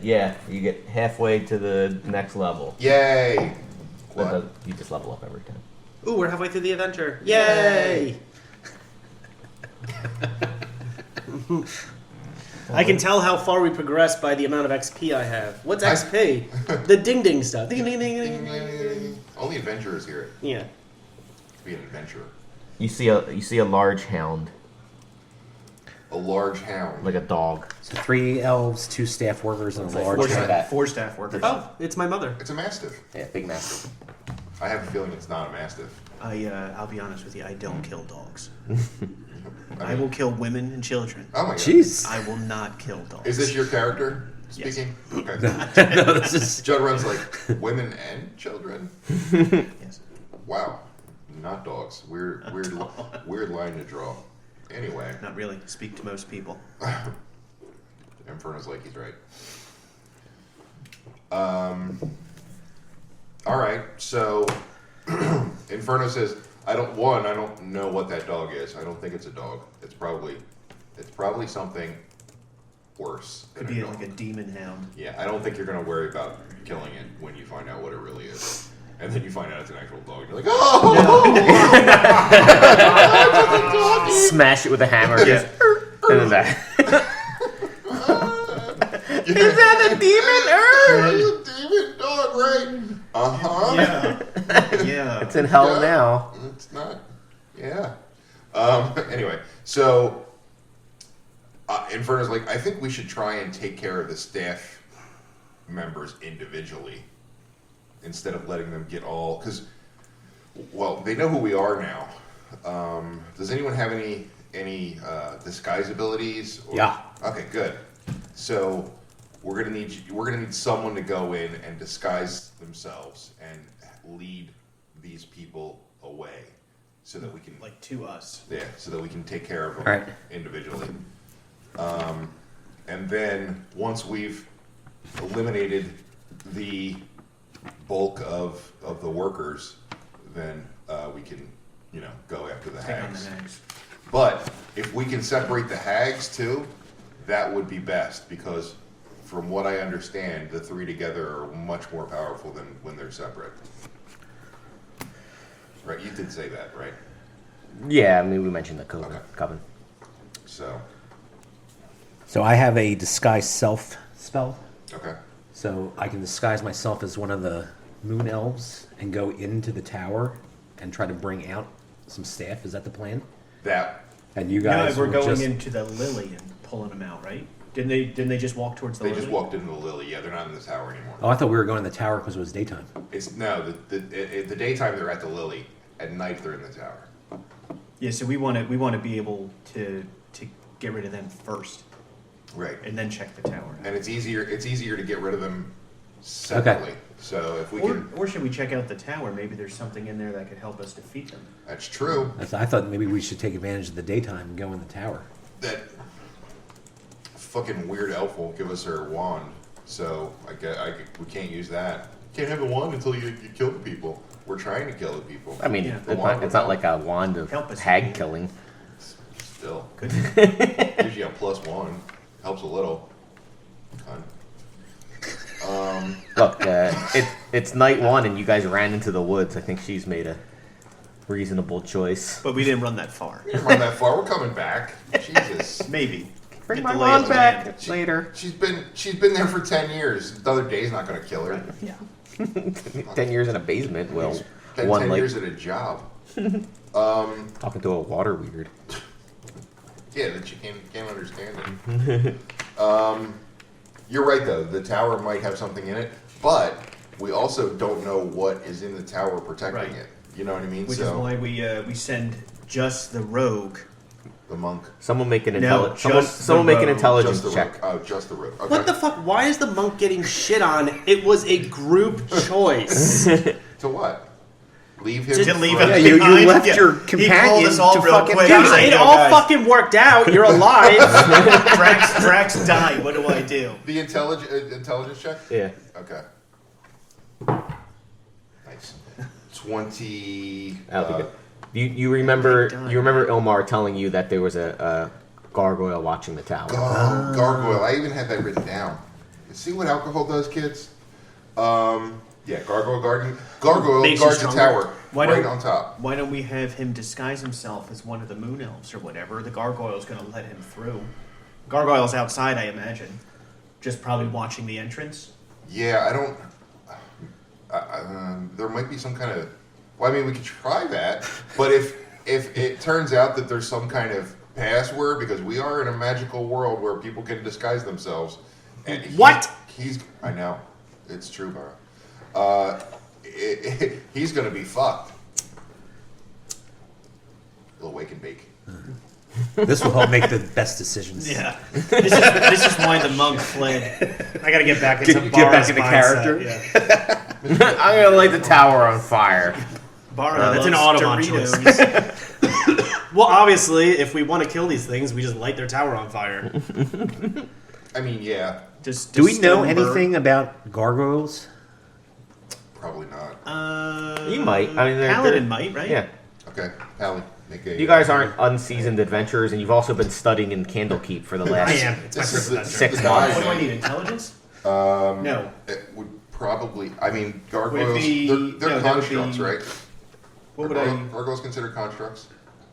D: Yeah, you get halfway to the next level.
B: Yay! What?
D: You just level up every time.
C: Ooh, we're halfway through the adventure. Yay! I can tell how far we progressed by the amount of XP I have. What's XP? The ding ding stuff. Ding ding ding ding. ding.
B: Only adventurers hear it.
C: Yeah.
B: Be an adventurer.
D: You see a large hound,
B: A large hound.
D: like a dog.
E: So 3 elves, 2 staff workers, and a large.
F: Four staff workers.
C: Oh, it's my mother.
B: It's a mastiff.
D: Yeah, big mastiff.
B: I have a feeling it's not a mastiff.
F: I'll be honest with you. I don't kill dogs. I will kill women and children.
B: Oh my god.
E: Jeez.
F: I will not kill dogs.
B: Is this your character speaking? Okay.
E: No, this is.
B: Judd runs like women and children.
F: Yes.
B: Wow. Not dogs. Weird line to draw. Anyway.
F: Not really. Speak to most people.
B: Inferno's like he's right. Alright, so Inferno says, I don't know what that dog is. I don't think it's a dog. It's probably something worse than
F: Could be
B: a dog.
F: like a demon hound.
B: Yeah, I don't think you're gonna worry about killing it when you find out what it really is. And then you find out it's an actual dog. You're like, oh!
D: Smash it with a hammer.
B: Yeah.
D: And then that.
B: Is
D: that a demon?
B: It's a demon dog, right? Uh-huh.
F: Yeah. Yeah.
D: It's in hell
B: Yeah.
D: now.
B: It's not. Yeah. Anyway, so Inferno's like, I think we should try and take care of the staff members individually instead of letting them get all, because, well, they know who we are now. Does anyone have any disguise abilities?
E: Yeah.
B: Okay, good. So we're gonna need someone to go in and disguise themselves and lead these people away, so that we can
F: To us.
B: so that we can take care of them
E: Right.
B: individually. And then once we've eliminated the bulk of the workers, then we can go after the
F: Take on
B: hags.
F: the hags.
B: But if we can separate the hags too, that would be best, because from what I understand, the 3 together are much more powerful than when they're separate. Right, you did say that, right?
D: Yeah, I mean, we mentioned the
B: Okay.
D: coven.
E: So I have a disguise self spell.
B: Okay.
E: So I can disguise myself as one of the moon elves and go into the tower and try to bring out some staff. Is that the plan?
B: That
E: And you
F: No,
E: guys
F: we're
E: will
F: going
E: just...
F: into the lily and pulling them out, right? Didn't they just walk towards the
B: they
F: lily?
B: just walked into the lily. Yeah, they're not in the tower anymore.
E: Oh, I thought we were going to the tower because it was daytime.
B: It's no, the daytime they're at the lily. At night they're in the tower.
F: Yeah, so we want to be able to get rid of them first,
B: Right.
F: and then check the tower.
B: And it's easier to get rid of them separately. So if we can,
F: Or should we check out the tower? Maybe there's something in there that could help us defeat them.
B: that's true.
E: I thought maybe we should take advantage of the daytime and go in the tower.
B: That fucking weird elf won't give us her wand, so we can't use that. Can't have the wand until you kill the people. We're trying to kill the people.
D: I mean,
F: Yeah.
D: it's not like a wand of
F: Help us.
D: hag killing.
B: Still,
F: Could
B: gives you a +1. Helps a little.
D: Look, it's night 1 and you guys ran into the woods. I think she's made a reasonable choice.
F: But we didn't run that far.
B: We didn't run that far. We're coming back. Jesus.
F: Maybe.
D: Bring
F: Get
D: my
F: the lay of
D: mom
F: the
D: back
F: land.
D: later.
B: She's been there for 10 years. The other day's not going to kill her.
F: Yeah.
D: 10 years in a basement. Well,
B: 10
D: one like
B: years at a job.
D: talking to a water weird.
B: Yeah, that you can't understand it. You're right though. The tower might have something in it, but we also don't know what is in the tower protecting
F: Right.
B: it. You know what I mean?
F: Which is why we send just the rogue.
B: the monk.
D: Someone make an
F: No,
D: intelligence.
F: just
D: Someone
F: the
D: make an
F: rogue.
D: intelligence
B: Just the
D: check.
B: rogue. Oh, just the rogue. Okay.
C: What the fuck? Why is the monk getting shit on? It was a group choice.
B: To what? Leave him.
F: To leave
B: front?
F: him
E: you
F: behind.
E: left
F: Yeah.
E: your
F: He called
E: companion
F: us all
E: to
F: real
E: fucking
F: quick.
E: die.
F: He's like,
C: It
F: "Yo,
C: all
F: guys,
C: fucking worked out. You're alive.
F: Drax died. What do I do?
B: The intelligence check.
D: Yeah.
B: Okay. Nice. 20.
D: That'll be good. You remember Ilmar telling you that there was a gargoyle watching the tower.
B: Oh, gargoyle. I even had that written down. See what alcohol does, kids? Yeah, gargoyle
F: Makes you
B: guards the
F: stronger.
B: tower
F: Why
B: right
F: don't-
B: on top.
F: Why don't we have him disguise himself as one of the moon elves or whatever? The gargoyle's going to let him through. Gargoyle's outside, I imagine. Just probably watching the entrance.
B: Yeah, I don't. There might be some kind of. Well, I mean, we could try that, but if it turns out that there's some kind of password, because we are in a magical world where people can disguise themselves. And
C: What?
B: I know, it's true, Bara. He's gonna be fucked. He'll wake and bake.
E: This will help make the best decisions.
F: Yeah. This is why the monk fled.
C: I gotta get back into
E: Get back
C: Bara's
E: into
C: mindset,
E: character.
C: Yeah.
D: I'm gonna light the tower on fire.
F: Bara
C: That's an
F: loves
C: Audemars
F: Doritos.
C: Well, obviously, if we want to kill these things, we just light their tower on fire.
B: I mean, yeah,
E: Do we know
F: Stoneberg.
E: anything about gargoyles?
B: probably not.
D: You might. I mean,
F: Paladin might, right?
D: Yeah.
B: Okay, Hallie, make a.
D: You guys aren't unseasoned adventurers, and you've also been studying in Candlekeep for the
C: I
D: last.
C: am. It's my
B: This
C: first
B: is the,
C: adventure.
D: 6
B: the
D: months.
F: What do I
B: guy.
F: need? Intelligence? No.
B: It would probably. I mean,
F: Would it
B: gargoyles.
F: be-
B: they're
F: no, that would
B: constructs,
F: be-
B: right?
F: What would
B: Gargoyles considered constructs?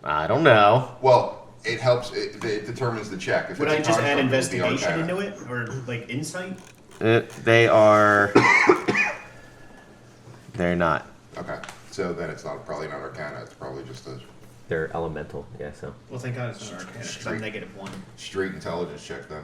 D: I don't know.
B: Well, it helps. It determines the check. If
F: Would
B: it's
F: I
B: a
F: just add
B: construct, it would be
F: investigation
B: arcana.
F: into it? Or like insight?
D: They are. They're not.
B: Okay, so then it's not probably not arcana. It's probably just a
D: They're elemental. Yeah. So.
F: Well, thank God it's not arcana because I'm -1.
B: straight intelligence check then.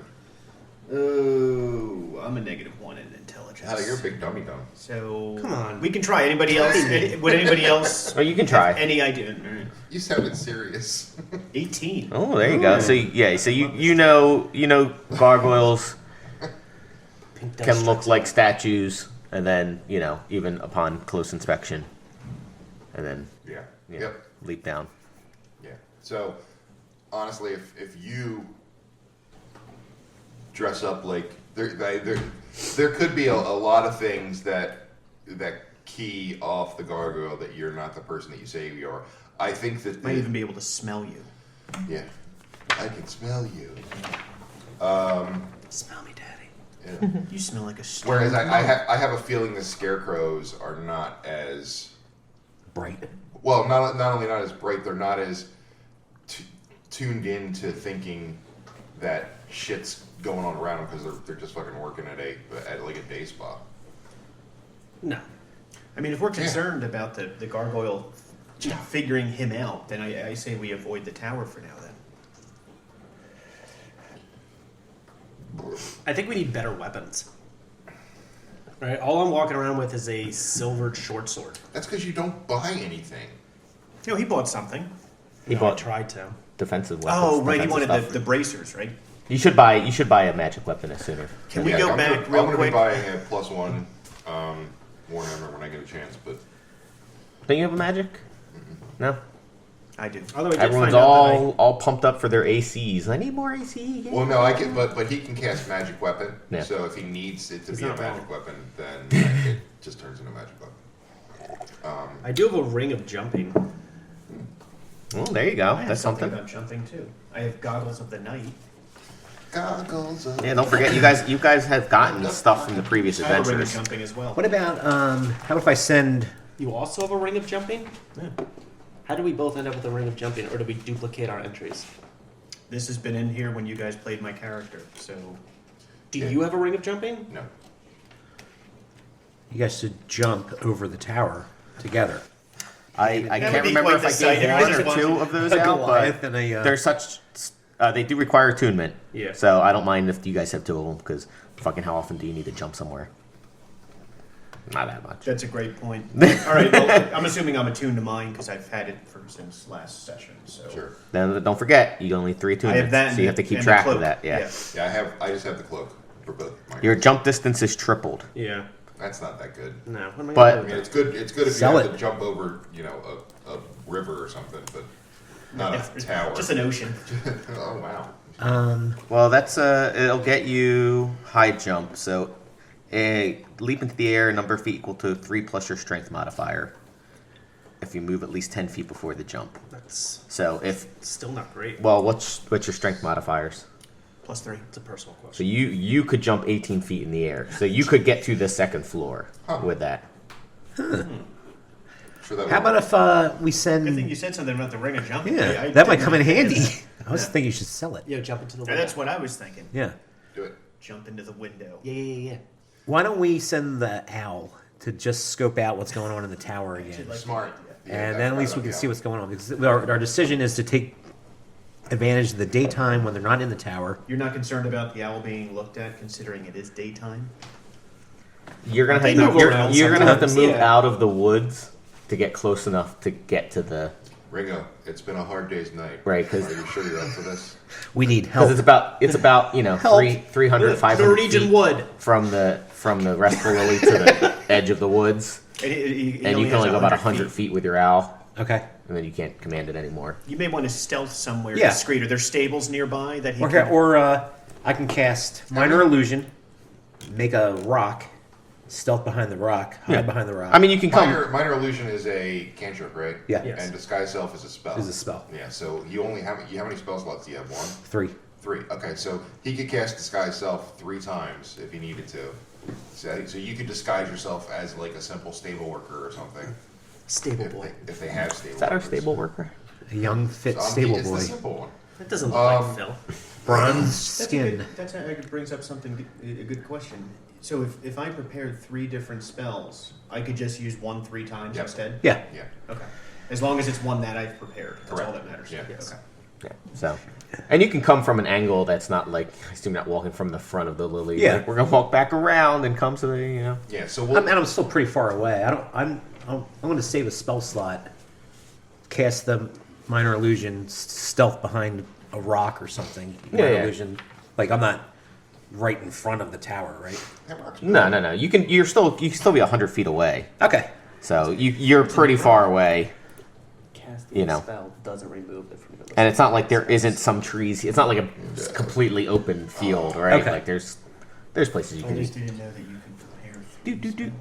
F: Oh, I'm a -1 in intelligence.
B: Hell, you're a big dummy dumb.
F: So
C: Come on.
F: we can try. Anybody else? Would anybody else?
D: Oh, you can try.
F: have any idea? All right.
B: You sounded serious.
F: 18.
D: Oh, there you go. So yeah. So you know gargoyles
C: Pink dust
D: can look
C: strikes
D: like
C: me.
D: statues, and then even upon close inspection, and then
B: Yeah.
D: you know,
B: Yep.
D: leap down.
B: Yeah. So honestly, if you dress up like there could be a lot of things that key off the gargoyle that you're not the person that you say you are. I think that
F: Might even be able to smell you.
B: yeah, I can smell you.
F: Smell me, Daddy.
B: Yeah.
F: You smell like a stone.
B: Whereas I have a feeling the scarecrows are not as
E: Bright.
B: well, not only not as bright, they're not as tuned in to thinking that shit's going on around them because they're just fucking working at like a day spa.
C: No.
F: I mean, if we're concerned about the gargoyle figuring him out, then I say we avoid the tower for now. Then
C: I think we need better weapons. Right? All I'm walking around with is a silvered short sword.
B: That's because you don't buy anything.
F: you know, he bought something.
D: He
C: I
D: bought
C: tried to.
D: defensive weapons.
F: Oh, right. He
D: defensive
F: wanted
D: stuff.
F: the bracers, right?
D: You should buy a magic weapon as sooner.
F: Can we
B: Yeah,
F: go
B: I'm
F: back
B: gonna,
F: real
B: I'm gonna
F: quick?
B: be buying a +1 Warhammer when I get a chance, but
D: Don't you have a magic? No.
F: I do.
C: Although I did
D: Everyone's
C: find out that
D: all pumped up for their ACs. I need more AC.
B: well, no, I can, but he can cast magic weapon.
D: Yeah.
B: So if he needs it to
C: He's
B: be a
C: not
B: magic
C: wrong.
B: weapon, then it just turns into a magic weapon.
C: I do have a ring of jumping.
D: Well, there you go.
F: I have
D: That's something.
F: about jumping too. I have goggles of the night.
B: Goggles. Of
D: Yeah, don't forget you guys have gotten stuff from the previous
F: I have a ring of
D: adventures.
F: jumping as well.
E: What about how if I send
C: You also have a ring of jumping?
F: Yeah.
C: How do we both end up with a ring of jumping, or do we duplicate our entries?
F: This has been in here when you guys played my character, so
C: Do you have a ring of jumping?
B: No.
E: You guys should jump over the tower together.
D: I
F: would
D: can't
F: be
D: remember
F: quite
D: if
F: the
D: I
F: sight.
D: gave
F: Everybody's
D: one or
F: watching.
D: two of those
E: A
D: out,
E: Goliath
D: but
E: and a,
D: they're such. They do require attunement.
C: Yeah.
D: So I don't mind if you guys have two of them, because fucking how often do you need to jump somewhere? Not that much.
F: that's a great point. All right, well, I'm assuming I'm attuned to mine because I've had it since last session. So
B: Sure.
D: Then don't forget, you only need 3
F: I
D: attunements,
F: have that,
D: so you have to keep
F: and the
D: track
F: cloak.
D: of that. Yeah.
B: Yeah, I just have the cloak for both.
D: Your jump distance is tripled.
C: Yeah.
B: That's not that good.
C: No. What am I
D: But-
C: gonna
B: I
C: do
B: mean,
C: with
B: it's good. It's good if
E: Sell
B: you have
E: it.
B: to jump over, a river or something, but not a tower.
F: Just an ocean.
B: Oh wow.
D: Well, that's it'll get you high jump. So, a leap into the air, number of feet equal to 3 plus your strength modifier. If you move at least 10 feet before the jump.
C: That's
D: So if
C: still not great.
D: what's your strength modifiers?
F: +3.
C: It's a personal
D: So
C: question.
D: you could jump 18 feet in the air. So you could get to the second floor with that.
B: Sure that
E: How
B: would-
E: about if we
F: Good thing
E: send?
F: you said something about the ring of jumping.
E: Yeah,
F: I
E: that might
F: didn't
E: come in
F: think of
E: handy.
F: that.
E: I was thinking you should sell it.
C: Yo, jump into the window.
F: And that's what I was thinking.
E: Yeah.
B: do it?
F: Jump into the window.
C: Yeah.
E: Why don't we send the owl to just scope out what's going on in the tower again?
B: Smart. Yeah,
E: And
B: that's
E: then at least
B: right
E: we can
B: up
E: see
B: the
E: what's going on. Because our decision is to take advantage of the daytime when they're not in the tower.
F: You're not concerned about the owl being looked at, considering it is daytime?
D: You're gonna
C: They
D: have
C: move
D: to,
C: around
D: you're gonna have to
C: sometimes,
D: move
C: yeah.
D: out of the woods to get close enough to get to the
B: Ringo, it's been a hard day's night.
D: Right, 'cause-
B: Are you sure you're up for this?
E: We need
D: because
E: help.
D: it's about
C: Help.
D: 300 500
C: Norwegian
D: feet
C: wood.
D: from the restful lily to the edge of the woods,
F: And
D: and you can only go about 100 feet with your owl,
E: Okay.
D: and then you can't command it anymore.
F: You may want to stealth somewhere
E: Yeah.
F: discreet. Are there stables nearby that he
E: Okay.
F: can...
E: Or I can cast minor illusion, make a rock, stealth behind the rock, hide
D: Yeah.
E: behind the rock.
D: I mean, you can come.
B: Minor illusion is a cantrip, right?
E: Yeah.
C: Yes.
B: And disguise self is a spell.
E: Is a spell.
B: Yeah. So you only have how many spell slots do you have? 1,
E: 3.
B: 3. Okay. So he could cast disguise self 3 times if he needed to. So you could disguise yourself as like a simple stable worker or something.
C: Stable boy.
B: If they have stable.
D: Is that our
B: workers.
D: stable worker?
E: A young, fit,
B: So
E: stable
B: it's
E: boy.
B: the simple one.
C: That doesn't look like Phil.
E: Bronze skin.
F: That brings up something, a good question. So if I prepared 3 different spells, I could just use 1 3 times
B: Yep.
F: instead?
E: Yeah.
B: Yeah.
F: Okay. As long as it's one that I've prepared. That's
B: Correct.
F: all that matters.
B: Yeah.
F: Okay.
D: Yeah. So, and you can come from an angle that's not like I assume not walking from the front of the lily.
E: Yeah.
D: Like, we're gonna walk back around and come to the
B: Yeah. So
E: I'm still pretty far away. I'm going to save a spell slot, cast the minor illusion, stealth behind a rock or something. Minor
D: Yeah.
E: illusion. Like I'm not right in front of the tower, right?
D: No. You can still be 100 feet away.
E: Okay.
D: So you're pretty far away,
C: Casting
D: You know.
C: a spell doesn't remove it from your
D: and it's not like there isn't some trees. It's not like a completely open field, right?
E: Okay.
D: Like there's places you
F: I
D: can
F: just
D: just
F: didn't know that you can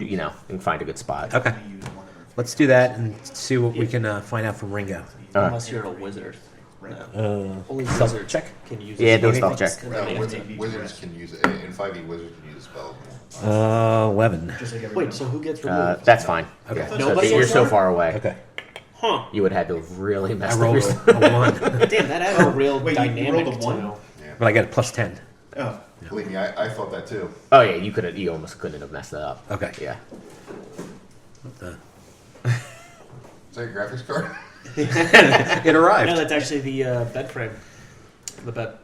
F: prepare.
D: and find a good spot.
E: Okay.
F: Use one of them.
E: Let's do that and see what we can find out from Ringo.
D: All right.
C: Unless you're a wizard. No. Only
E: Stealth
C: wizards
E: check?
C: can use
D: Yeah,
C: it.
D: do a stealth check.
B: No, wizards can use it. In 5e, wizards can use a spell.
E: 11.
F: Just like everyone
C: Wait, so who gets removed?
D: That's fine.
E: Okay.
D: Yeah.
C: Nobody
D: So you're
C: gets
D: so
C: one?
D: far away.
E: Okay.
C: Huh.
D: You would have had to have really
E: I
D: messed up
E: rolled
D: yourself.
E: a 1,
C: Damn, that adds a real
F: Wait, you
C: dynamic
F: rolled a one?
C: to
E: but I got a plus 10.
F: Oh.
B: Believe me, I thought that too.
D: Oh yeah, you almost couldn't have messed that up.
E: Okay.
D: Yeah.
E: What the?
B: Is that your graphics card?
E: It arrived.
C: No, that's actually the bed frame. The bed.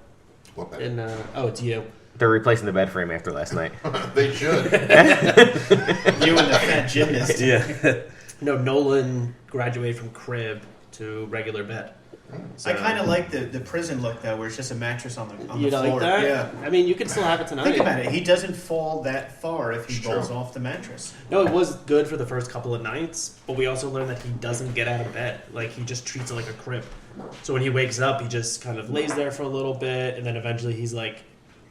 B: What bad?
C: In, oh, it's you.
D: They're replacing the bed frame after last night.
B: They should.
F: You and the fat gymnast.
E: Yeah.
C: No, Nolan graduated from crib to regular bed.
F: I kind of like the prison look though, where it's just a mattress on the
C: You don't
F: floor.
C: like that?
F: Yeah.
C: I mean, you can still have it tonight.
F: Think about it. He doesn't fall that far if he
B: It's
F: rolls
B: true.
F: off the mattress.
C: No, it was good for the first couple of nights, but we also learned that he doesn't get out of bed. Like, he just treats it like a crib. So when he wakes up, he just kind of lays there for a little bit, and then eventually he's like,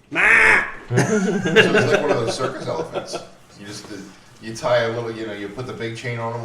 C: "Ma!"
B: So it's like one of those circus elephants. You just you tie a little, you put the big chain on them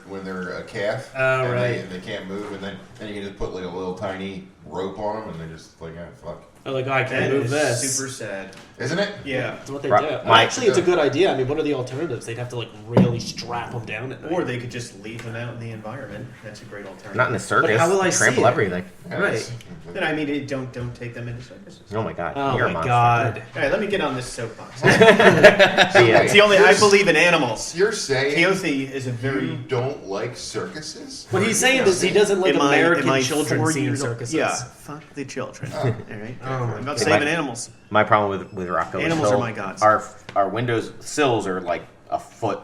B: when they're a calf,
C: Oh,
B: and
C: right.
B: they can't move, and then you can just put like a little tiny rope on them, and they're just like, fuck.
C: I'm like, oh, I can't
F: That
C: move
F: is
C: this.
F: super sad.
B: Isn't it?
F: Yeah.
C: That's what they
D: Right,
C: do. And
D: my-
C: actually, it's a good idea. I mean, what are the alternatives? They'd have to like really strap them down at night.
F: Or they could just leave them out in the environment. That's a great alternative.
D: Not in a circus.
C: how will I see
D: Trample
C: it?
D: everything.
C: Right.
F: Then I mean, don't take them into circuses.
D: Oh my god.
C: Oh
D: You're a
C: my
D: monster.
C: god.
F: All right, let me get on this soapbox.
D: Yeah.
F: It's the only I believe in animals.
B: You're saying
F: Keothi is a
B: you
F: very
B: don't like circuses?
C: What he's saying is he doesn't like
F: Am I-
C: American
F: am I
C: children
F: 4
C: seeing
F: years old?
C: circuses.
F: Yeah, fuck the children. All right,
C: Oh my
F: I'm about
D: God.
F: saving animals.
D: My problem with Rocco
F: Animals
D: is
F: are my gods.
D: Our windows sills are like a foot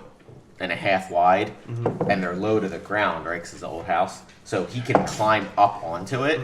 D: and a half wide, and they're low to the ground, right? Because it's an old house, so he can climb up onto it.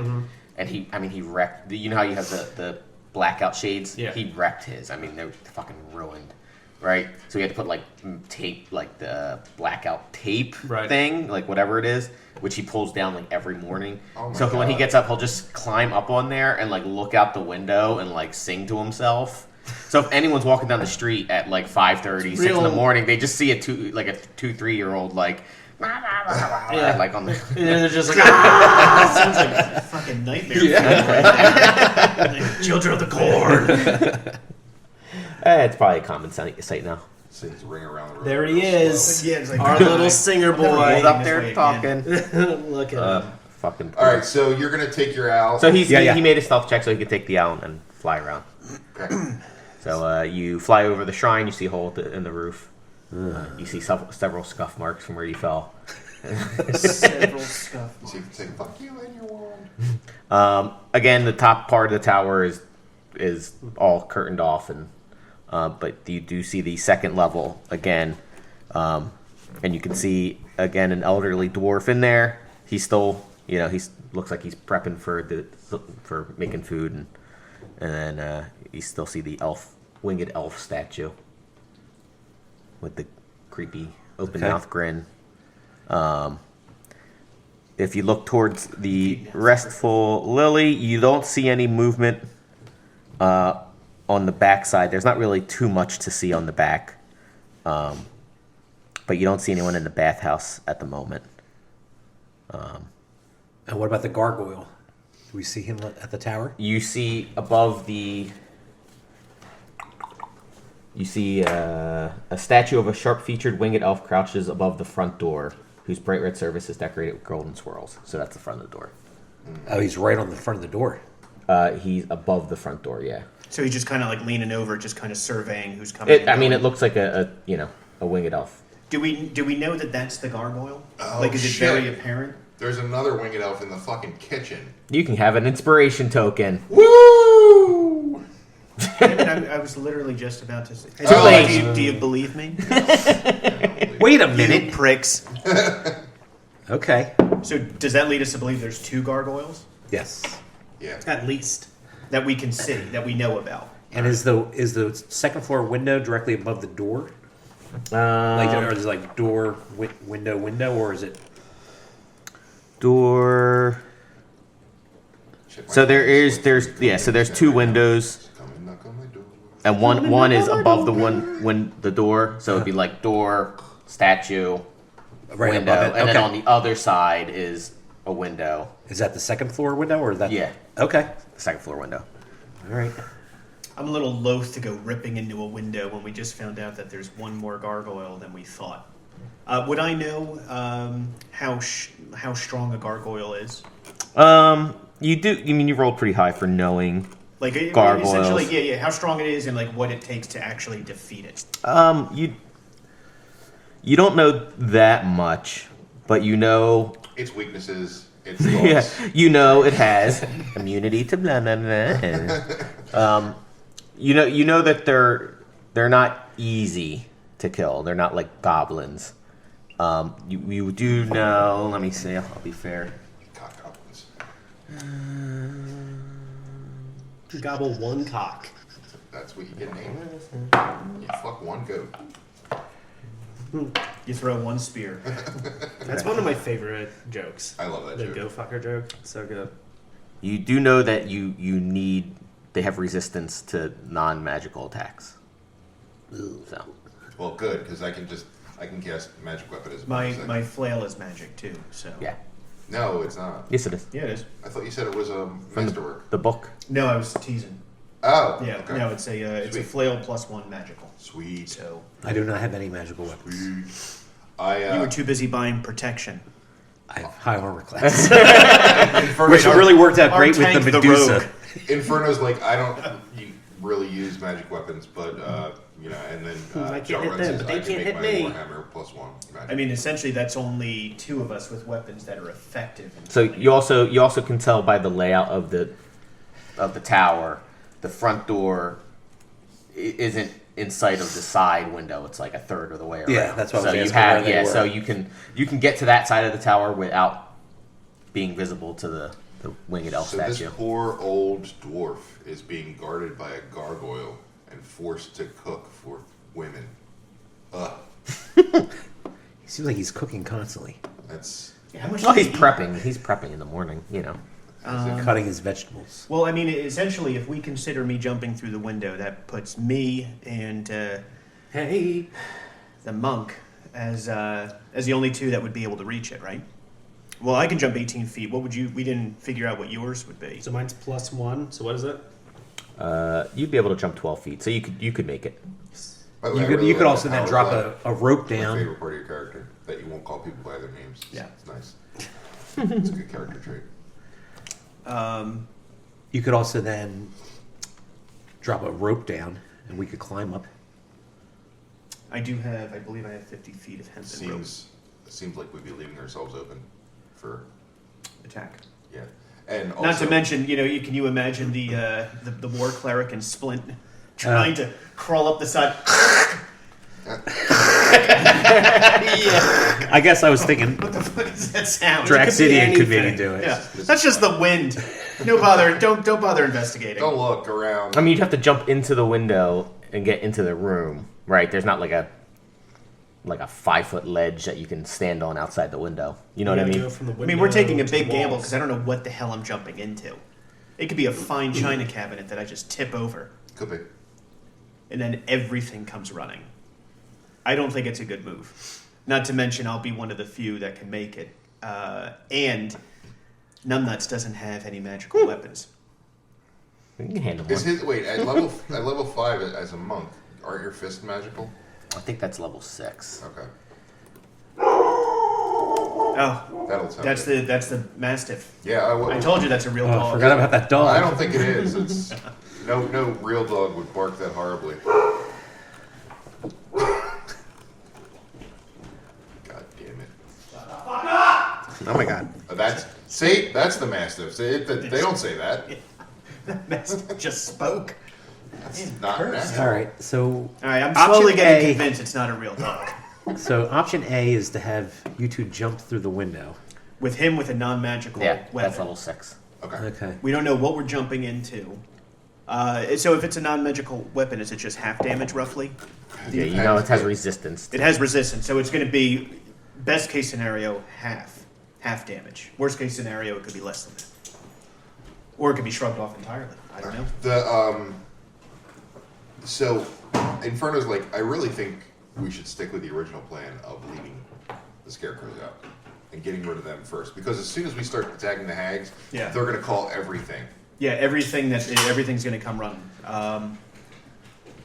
D: And he wrecked. You know how you have the blackout shades?
C: Yeah.
D: He wrecked his. I mean, they're fucking ruined, right? So he had to put like tape, like the blackout tape
C: Right.
D: thing, like whatever it is, which he pulls down like every morning.
B: Oh my
D: So when he
B: God.
D: gets up, he'll just climb up on there and like look out the window and like sing to himself. So if anyone's walking down the street at like 5:30, 6 in the
C: Real-
D: morning, they just see a 2-3-year-old like
C: Yeah.
D: like on the
C: And they're just like, ah!
F: Sounds like a fucking nightmare.
C: Children of the corn.
D: it's probably a common sight now.
B: Sings ring around the room.
C: There he is.
F: Yeah, it's like
C: Our little singer
F: never
C: boy.
F: Hold
D: up
F: this
D: there
F: way
D: talking.
C: Look at him.
D: Fucking.
B: All right, so you're gonna take your owl.
D: So he
E: Yeah.
D: made a stealth check so he could take the owl and fly around.
B: Okay.
D: So you fly over the shrine. You see a hole in the roof. You see several scuff marks from where you fell.
F: Several scuff.
B: So you can say "fuck you" and your wand.
D: Again, the top part of the tower is all curtained off, and but you do see the second level again, and you can see again an elderly dwarf in there. He's still, looks like he's prepping for making food, and then you still see the winged elf statue with the creepy open mouth grin. If you look towards the restful lily, you don't see any movement on the back side. There's not really too much to see on the back, but you don't see anyone in the bathhouse at the moment.
E: And what about the gargoyle? Do we see him at the tower?
D: You see above the... You see a statue of a sharp-featured winged elf crouches above the front door, whose bright red surface is decorated with golden swirls. So that's the front of the door.
E: Oh, he's right on the front of the door.
D: He's above the front door, yeah.
F: So he's just kind of like leaning over, just kind of surveying who's coming.
D: It looks like a winged elf.
F: Do we know that that's the gargoyle?
B: Oh,
F: Like, is it
B: shit.
F: very apparent?
B: There's another winged elf in the fucking kitchen.
D: You can have an inspiration token.
B: Woo!
F: I was literally just about to say.
D: Too late.
F: Do you believe me?
E: Wait a
F: You
E: minute.
F: pricks.
E: Okay.
F: So does that lead us to believe there's two gargoyles
E: Yes.
B: Yeah.
C: At least.
F: that we can see, that we know about?
E: And is the second floor window directly above the door? Like, or is it like door, window, or is it?
D: Door.
B: Shit,
D: So
B: my
D: there's
B: face.
D: so there's two windows,
B: Come and knock on my door.
D: and one is above the door. So it'd be like door, statue,
E: Right
D: window,
E: above it?
D: and then
E: Okay.
D: on the other side is a window.
E: Is that the second floor window, or is that?
D: Yeah.
E: Okay.
D: The second floor window.
E: All right.
F: I'm a little loath to go ripping into a window when we just found out that there's one more gargoyle than we thought. Would I know how strong a gargoyle is?
D: You do. You mean you rolled pretty high for knowing?
F: Like
D: Gargoyles.
F: essentially, yeah. How strong it is, and like what it takes to actually defeat it.
D: You don't know that much, but you know.
B: Its weaknesses. Its
D: Yeah,
B: faults.
D: you know it has immunity to blah blah blah. You know that they're not easy to kill. They're not like goblins. You do know. Let me see. I'll be fair.
B: Cock goblins.
C: Gobble one cock.
B: That's what you get named. You fuck one goat.
F: You throw one spear.
C: That's one of my favorite jokes.
B: I love that
C: The
B: joke.
C: go fucker joke. So good.
D: You do know that you need. They have resistance to non-magical attacks. So
B: Well, good, because I can cast magic weapon as
F: My
B: much as I
F: my flail is magic too. So
D: yeah.
B: No, it's not.
D: Yes, it is.
F: Yeah, it is.
B: I thought you said it was a
D: From
B: masterwork.
D: the book.
F: No, I was teasing.
B: Oh,
F: Yeah,
B: okay.
F: no, it's a
B: Sweet.
F: flail +1 magical.
B: Sweet.
F: So
E: I do not have any magical weapons.
B: Sweet.
F: you were too busy buying protection.
E: I have high armor class,
B: Inferno,
E: which really worked out
F: Our
E: great with
F: tank,
E: the
F: the
E: Medusa.
F: rogue.
B: Inferno's like, I don't really use magic weapons, but and then
C: I can't
B: John
C: hit
B: Run
C: them,
B: says,
C: but they
B: I can
C: can't
B: make
C: hit
B: my
C: me.
B: Warhammer +1 magic.
F: I mean, essentially, that's only 2 of us with weapons that are effective. in
D: So
F: fighting.
D: you also can tell by the layout of the tower, the front door isn't in sight of the side window. It's like a third of the way around.
E: Yeah, that's what I was
D: so you
E: asking
D: have
E: where they were.
D: so you can get to that side of the tower without being visible to the winged elf
B: So this
D: statue.
B: poor old dwarf is being guarded by a gargoyle and forced to cook for women. Ugh,
E: He seems like he's cooking constantly,
B: that's
F: How much
D: Well,
F: do
D: he's
F: you eat?
D: prepping. He's prepping in the morning. You know.
E: cutting his vegetables.
F: Well, I mean, essentially, if we consider me jumping through the window, that puts me and
C: Hey.
F: the monk as the only 2 that would be able to reach it, right? Well, I can jump 18 feet. What would you? We didn't figure out what yours would be.
C: So mine's +1. So what is it?
D: You'd be able to jump 12 feet, so you could make it.
B: By the way,
E: You
B: I
E: could
B: really
E: you could
B: like
E: also
B: the
E: then
B: power
E: drop
B: of
E: a rope
B: my
E: down.
B: favorite part of your character, that you won't call people by their names.
F: Yeah.
B: It's nice. It's a good character trait.
E: You could also then drop a rope down, and we could climb up.
F: I believe I have 50 feet of hempen rope
B: Seems like we'd be leaving ourselves open for
F: attack.
B: yeah. And also,
F: Not to mention, can you imagine the war cleric and Splint trying to crawl up the side?
E: I guess I was thinking
F: What the fuck is that sound?
E: Draxidian could maybe
C: anything.
E: do it.
F: Yeah, that's just the wind. No bother. Don't bother investigating.
B: don't look around.
D: I mean, you'd have to jump into the window and get into the room, right? There's not like a 5-foot ledge that you can stand on outside the window. You know what I
C: You gotta
D: mean?
C: go from the
F: I mean, we're
C: window
F: taking a
C: to
F: big
C: the
F: gamble
C: walls.
F: because I don't know what the hell I'm jumping into. It could be a fine china cabinet that I just tip over,
B: Could be.
F: and then everything comes running. I don't think it's a good move. Not to mention, I'll be one of the few that can make it. And Numbnuts doesn't have any magical weapons.
D: You can handle
B: Is
D: one.
B: his wait at level 5 as a monk? Aren't your fists magical?
D: I think that's level 6.
B: Okay,
F: Oh,
B: that'll tell.
F: that's
B: me.
F: the Mastiff.
B: Yeah,
F: I told you that's a real
E: Oh, I
F: dog.
E: forgot about that dog.
B: I don't think it is. It's no real dog would bark that horribly. God damn it!
E: Oh my god.
B: That's the mastiff. They don't say that.
F: Mastiff just spoke.
B: That's not mastiff.
E: All right, so
F: All right, I'm
E: Option
F: slowly getting
E: A.
F: convinced it's not a real dog.
E: option A is to have you 2 jump through the window.
F: With him with a non-magical
D: Yeah,
F: weapon.
D: that's level 6.
B: Okay.
E: Okay.
F: We don't know what we're jumping into. So if it's a non-magical weapon, is it just half damage roughly?
D: Yeah, you know it has resistance.
F: It has resistance, so it's going to be best case scenario half damage. Worst case scenario, it could be less than that, or it could be shrugged off entirely. I don't know.
B: So Inferno's like, I really think we should stick with the original plan of leaving the scarecrows out and getting rid of them first, because as soon as we start attacking the hags,
F: Yeah.
B: they're going to call everything.
F: Yeah, everything's going to come running.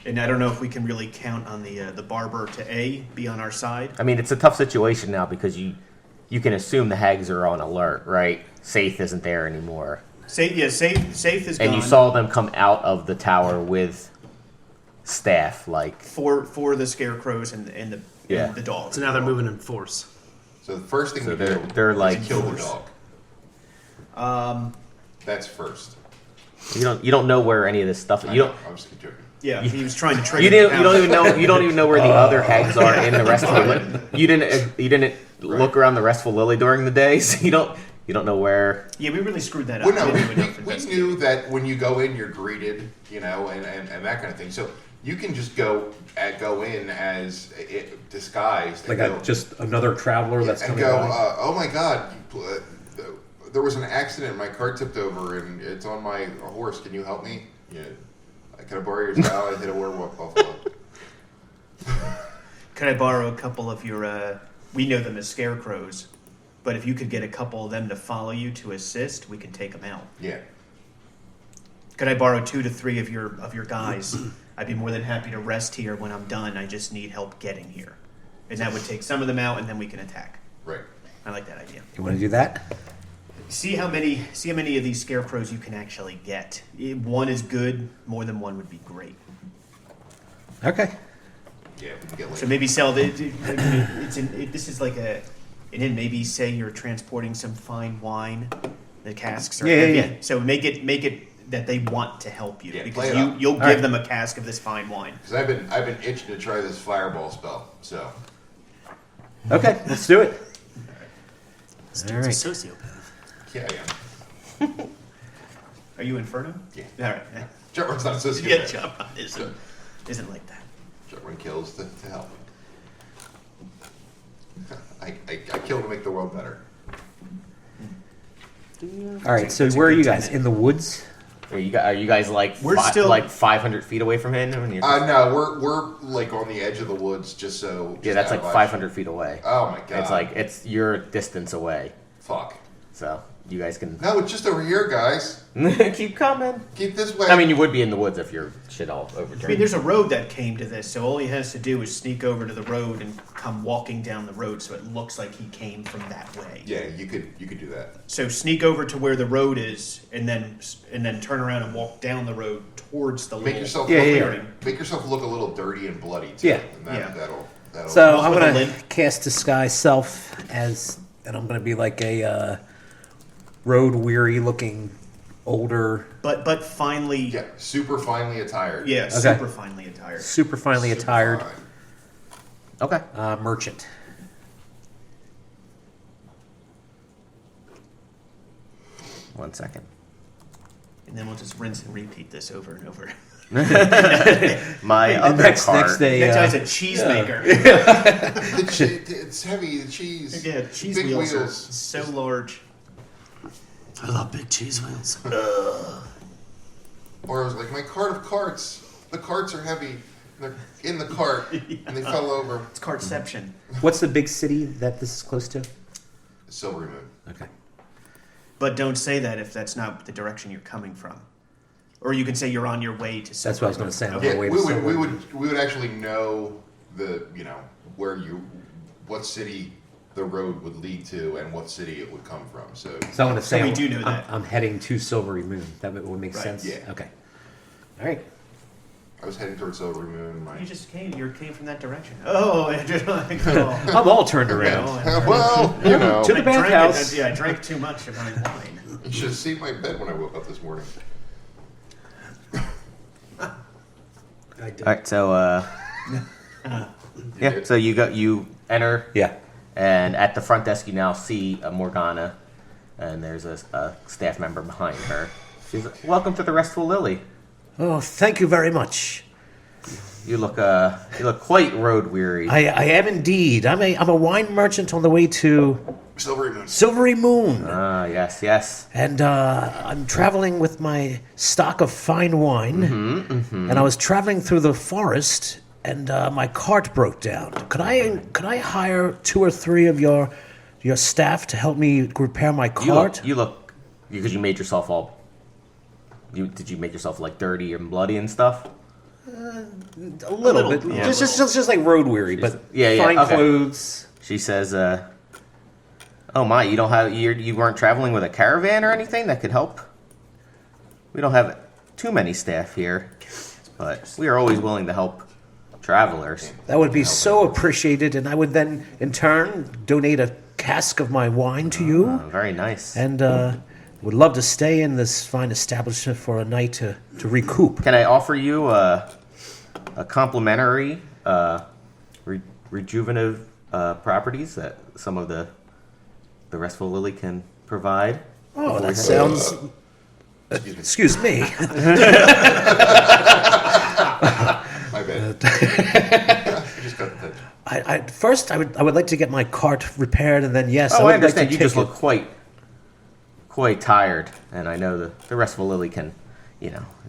F: And I don't know if we can really count on the barber to be on our side.
D: I mean, it's a tough situation now because you can assume the hags are on alert, right? Safe isn't there anymore.
F: Safe is gone.
D: And you saw them come out of the tower with staff, like...
F: for the scarecrows and
D: Yeah.
F: the dogs.
C: So now they're moving in force.
B: So the first thing
D: So
B: we
D: they're-
B: do
D: they're
B: is
D: like
B: kill the
D: force.
B: dog. That's first.
D: You don't know where any of this stuff...
B: I
D: You
B: know,
D: don't...
B: I'm just joking.
F: Yeah, he was trying to trigger.
D: You
F: the
D: don't even know where the other hags are in the restful. You didn't look around the restful lily during the day, so you don't know where.
F: Yeah, we really screwed that up.
B: Well, no,
F: We didn't do enough
B: we
F: investigation.
B: knew that when you go in, you're greeted, and that kind of thing. So you can just go in as disguised,
E: Like
B: and go,
E: just another traveler that's
B: and
E: coming
B: go.
E: by.
B: Oh my God, there was an accident. My car tipped over, and it's on my horse. Can you help me? Yeah. Can I borrow your towel? I hit a werewolf buffalo.
F: Could I borrow a couple of your? We know them as scarecrows. But if you could get a couple of them to follow you to assist, we can take them out.
B: Yeah.
F: Could I borrow 2 to 3 of your guys? I'd be more than happy to rest here when I'm done. I just need help getting here. And that would take some of them out, and then we can attack.
B: Right.
F: I like that idea.
E: You want to do that?
F: See how many of these scarecrows you can actually get. If one is good. More than one would be great.
E: Okay.
B: Yeah, we can get like
F: So maybe sell the. This is like a. And then maybe say you're transporting some fine wine. The casks are heavy.
E: Yeah.
F: So make it that they want to help you
B: Yeah,
F: because
B: play it up.
F: you'll
E: All
F: give
E: right.
F: them a cask of this fine wine.
B: because I've been itching to try this fireball spell. So
E: Okay, let's do it.
C: This
E: All
C: dude's
E: right.
C: a sociopath.
B: yeah, yeah.
F: Are you Inferno?
B: Yeah.
F: All right.
B: Jetrun's not so
F: Yeah,
B: good.
F: John isn't like that.
B: Jetrun kills to help. I kill to make the world better.
E: All right, so where are you guys? In the woods?
D: Are you guys like
F: We're still-
D: like 500 feet away from him? When you're
B: No, we're like on the edge of the woods, just so.
D: yeah,
B: just
D: that's
B: out
D: like
B: of
D: 500 feet away.
B: Oh my god!
D: It's like it's your distance away,
B: fuck.
D: so you guys can
B: No, it's just over here, guys.
D: keep coming.
B: Keep this way.
D: I mean, you would be in the woods if your shit all
F: I
D: overturned.
F: mean, there's a road that came to this, so all he has to do is sneak over to the road and come walking down the road, so it looks like he came from that way.
B: yeah, you could do that.
F: So sneak over to where the road is, and then turn around and walk down the road towards the
B: Make
F: little
B: yourself
E: Yeah,
B: look,
E: yeah,
F: clearing.
B: look a little dirty and bloody too.
E: Yeah.
B: And that,
F: Yeah.
B: that'll
E: So
F: Walk
E: I'm
F: with a
E: gonna
F: limp.
E: cast disguise self and I'm gonna be like a road weary looking older,
F: But finally,
B: yeah, super finely attired.
F: yeah, super finely attired.
E: super finely
B: Super
E: attired
B: fine.
D: Okay.
E: merchant.
D: One second.
F: And then we'll just rinse and repeat this over and over.
D: My
E: And
D: other
E: next
D: card.
E: day,
F: That guy's a cheesemaker.
B: It's heavy. The cheese.
F: Yeah, cheese
B: Big
F: wheels are
B: wheels.
F: so large.
C: I love big cheese wheels.
B: Or I was like, my cart of carts. The carts are heavy. They're in the cart and they fell over.
F: It's cartception.
E: What's the big city that this is close to?
B: Silvery Moon.
E: Okay.
F: But don't say that if that's not the direction you're coming from. Or you can say you're on your way to.
E: That's what I was going to say. I'm on
B: Yeah,
E: my way
B: we
E: to
B: would,
E: Silver.
B: we would actually know what city the road would lead to and what city it would come from. So
E: So I'm going to say
F: we do know that.
E: I'm heading to Silvery Moon. That would make
F: Right,
E: sense.
B: yeah.
E: Okay. All right.
B: I was heading towards Silvery Moon.
F: You just came. You came from that direction. Oh, I just like, oh.
E: I'm all turned around.
B: Well, you know,
E: To the bathhouse.
F: I drank too much of my wine.
B: you should have seen my bed when I woke up this morning.
C: I did.
D: All right, so yeah, so you enter,
E: Yeah.
D: and at the front desk you now see a Morgana, and there's a staff member behind her. She's like, "Welcome to the Restful Lily.
E: Oh, thank you very much.
D: You look quite road weary."
E: I am indeed. I'm a wine merchant on the way to
B: Silvery Moon.
E: Silvery Moon.
D: Ah, yes.
E: And I'm traveling with my stock of fine wine. And I was traveling through the forest, and my cart broke down. Could I hire 2 or 3 of your staff to help me repair my cart?
D: You look because you made yourself all. Did you make yourself like dirty and bloody and stuff?
E: a little bit,
F: yeah,
E: just like road weary, but
D: yeah,
E: fine
D: okay.
E: clothes.
D: She says, "Oh my, you weren't traveling with a caravan or anything that could help? We don't have too many staff here, but we are always willing to help travelers."
E: That would be so appreciated, and I would then, in turn, donate a cask of my wine to you.
D: Oh, very nice.
E: And would love to stay in this fine establishment for a night to recoup.
D: Can I offer you a complimentary rejuvenative properties that some of the Restful Lily can provide?
E: Oh, that sounds. Excuse me.
B: My bad. I just got the
E: First, I would like to get my cart repaired, and then yes,
D: Oh, I
E: would
D: understand.
E: Like
D: You
E: to
D: just
E: take
D: look quite tired, and I know the Restful Lily can,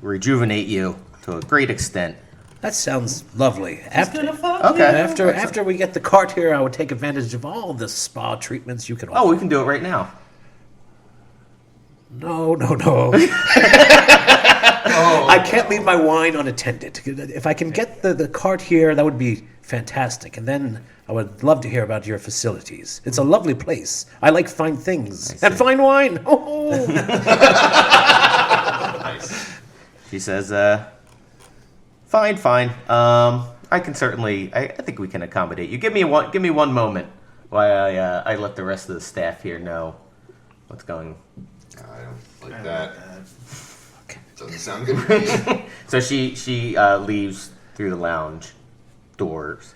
D: rejuvenate you to a great extent.
E: That sounds lovely.
D: Okay.
E: After we get the cart here, I would take advantage of all the spa treatments you can offer.
D: Oh, we can do it right now.
E: No. I can't leave my wine unattended. If I can get the cart here, that would be fantastic. And then I would love to hear about your facilities. It's a lovely place. I like fine things. And fine wine. Oh.
D: She says, fine. I can certainly, I think we can accommodate you. Give me one moment while I let the rest of the staff here know what's going.
B: I don't like that. Doesn't sound good to me.
D: So she leaves through the lounge doors.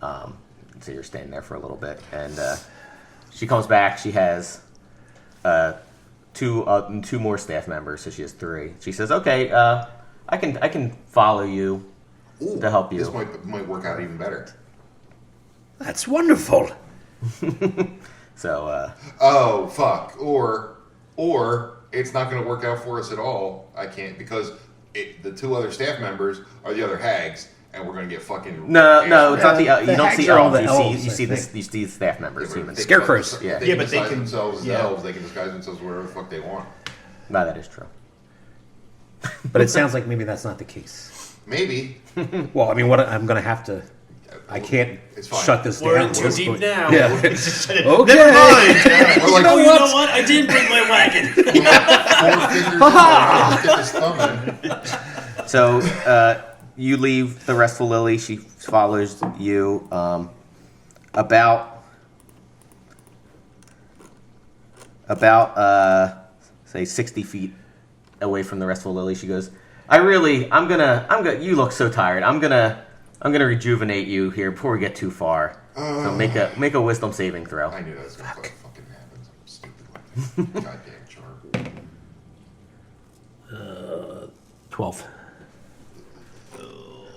D: So you're standing there for a little bit, and she comes back. She has two more staff members, so she has 3. She says, "Okay, I can follow you to help you."
B: This might work out even better.
E: That's wonderful.
D: So
B: Oh fuck! Or it's not going to work out for us at all. I can't because the 2 other staff members are the other hags, and we're going to get fucking.
D: no, it's not the you don't
E: hags
D: see
E: are all
D: elves.
E: the elves,
D: You
E: I
D: see
E: think.
D: you see the staff members. Humans.
E: Scarecrows.
D: Yeah.
B: They can
F: but they
B: disguise
F: can-
B: themselves as
F: yeah.
B: elves. They can disguise themselves whatever the fuck they want.
D: No, that is true.
E: But it sounds like maybe that's not the case.
B: Maybe.
E: Well, I mean, what I'm going to have to... I can't
B: It's fine.
E: shut this
C: We're
E: down.
C: in
E: at
C: too
E: this
C: deep
E: point.
C: now.
E: Yeah.
F: Never
E: Okay.
F: mind.
B: We're like
C: Oh, you know what? I didn't bring my wagon.
B: 4 fingers. Let's get this thumb in.
D: So you leave the restful Lily. She follows you about say 60 feet away from the restful Lily. She goes, I'm gonna you look so tired. I'm gonna rejuvenate you here before we get too far. So make a wisdom saving throw.
B: I knew that was going to fucking happen. I'm stupid like that. Goddamn charm.
E: 12.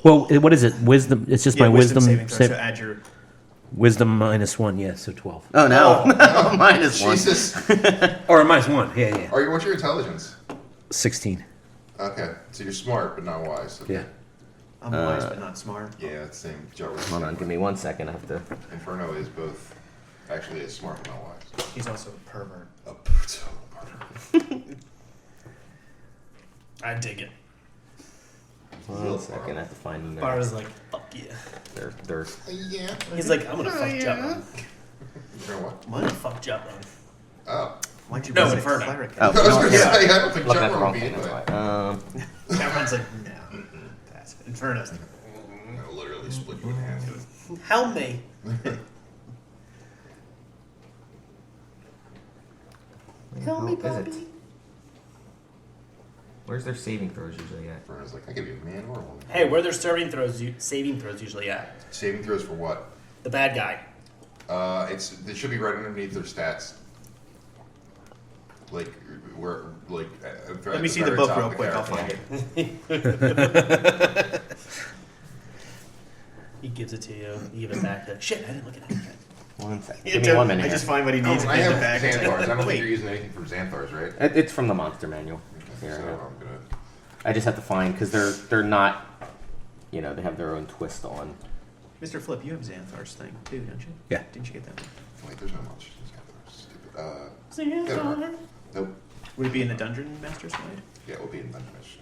E: Well, what is it? Wisdom. It's just my wisdom.
F: saving throw. So add your.
E: Wisdom -1. Yeah, so 12.
D: Oh no, -1.
B: Jesus.
E: Or -1. Yeah.
B: What's your intelligence?
E: 16.
B: Okay, so you're smart but not wise. Okay.
E: Yeah.
F: I'm wise but not smart.
B: Yeah, it's the same. Joe was
D: Hold on, give me 1 second. I have to.
B: Inferno is both. Actually, is smart but not wise.
F: He's also a pervert.
B: A total
C: I dig it.
D: 1 second. I have to find them.
C: Bar is like, fuck yeah.
D: They're
B: Yeah.
C: He's like, I'm gonna fuck Jutman.
B: You know what?
C: I'm gonna fuck Jutman.
B: Oh.
F: Why'd you
C: No,
F: bring
C: Inferno.
F: cleric?
D: Oh,
B: I was going to
D: yeah.
B: say, I don't think
D: Looking at the
B: John
D: wrong
B: would be
D: thing.
B: into
D: That's
B: it.
D: why.
F: Everyone's like, no. That's Inferno's.
B: I'm going to literally split you in half.
C: Help me.
D: Help me, Bobby. Where's their saving throws usually at?
B: Inferno's like, I could be a man or a woman.
C: Hey, where are their saving throws usually at?
B: Saving throws for what?
C: The bad guy.
B: They should be right underneath their stats. Like
F: Let me see the book real quick. I'll find it.
C: He gives it to you. You give it back. Like, shit, I didn't look at it.
D: 1 second. Give me 1 minute.
F: I just find what he needs.
B: I
F: and
B: have
F: hand it back.
B: Xanthars. I don't think
F: Wait.
B: you're using anything from Xanthars, right?
D: It's from the monster manual.
B: Okay,
D: Here,
B: so
D: I
B: I'm
D: go.
B: gonna.
D: I just have to find because they're not, they have their own twist on.
F: Mr. Flip, you have Xanthar's thing too, don't you?
E: Yeah.
F: Didn't you get that?
B: Wait, there's no monsters in Xanthars. Stupid. Never. Nope.
F: Would it be in the Dungeon Master Slide?
B: Yeah, it will be in Dungeon Master.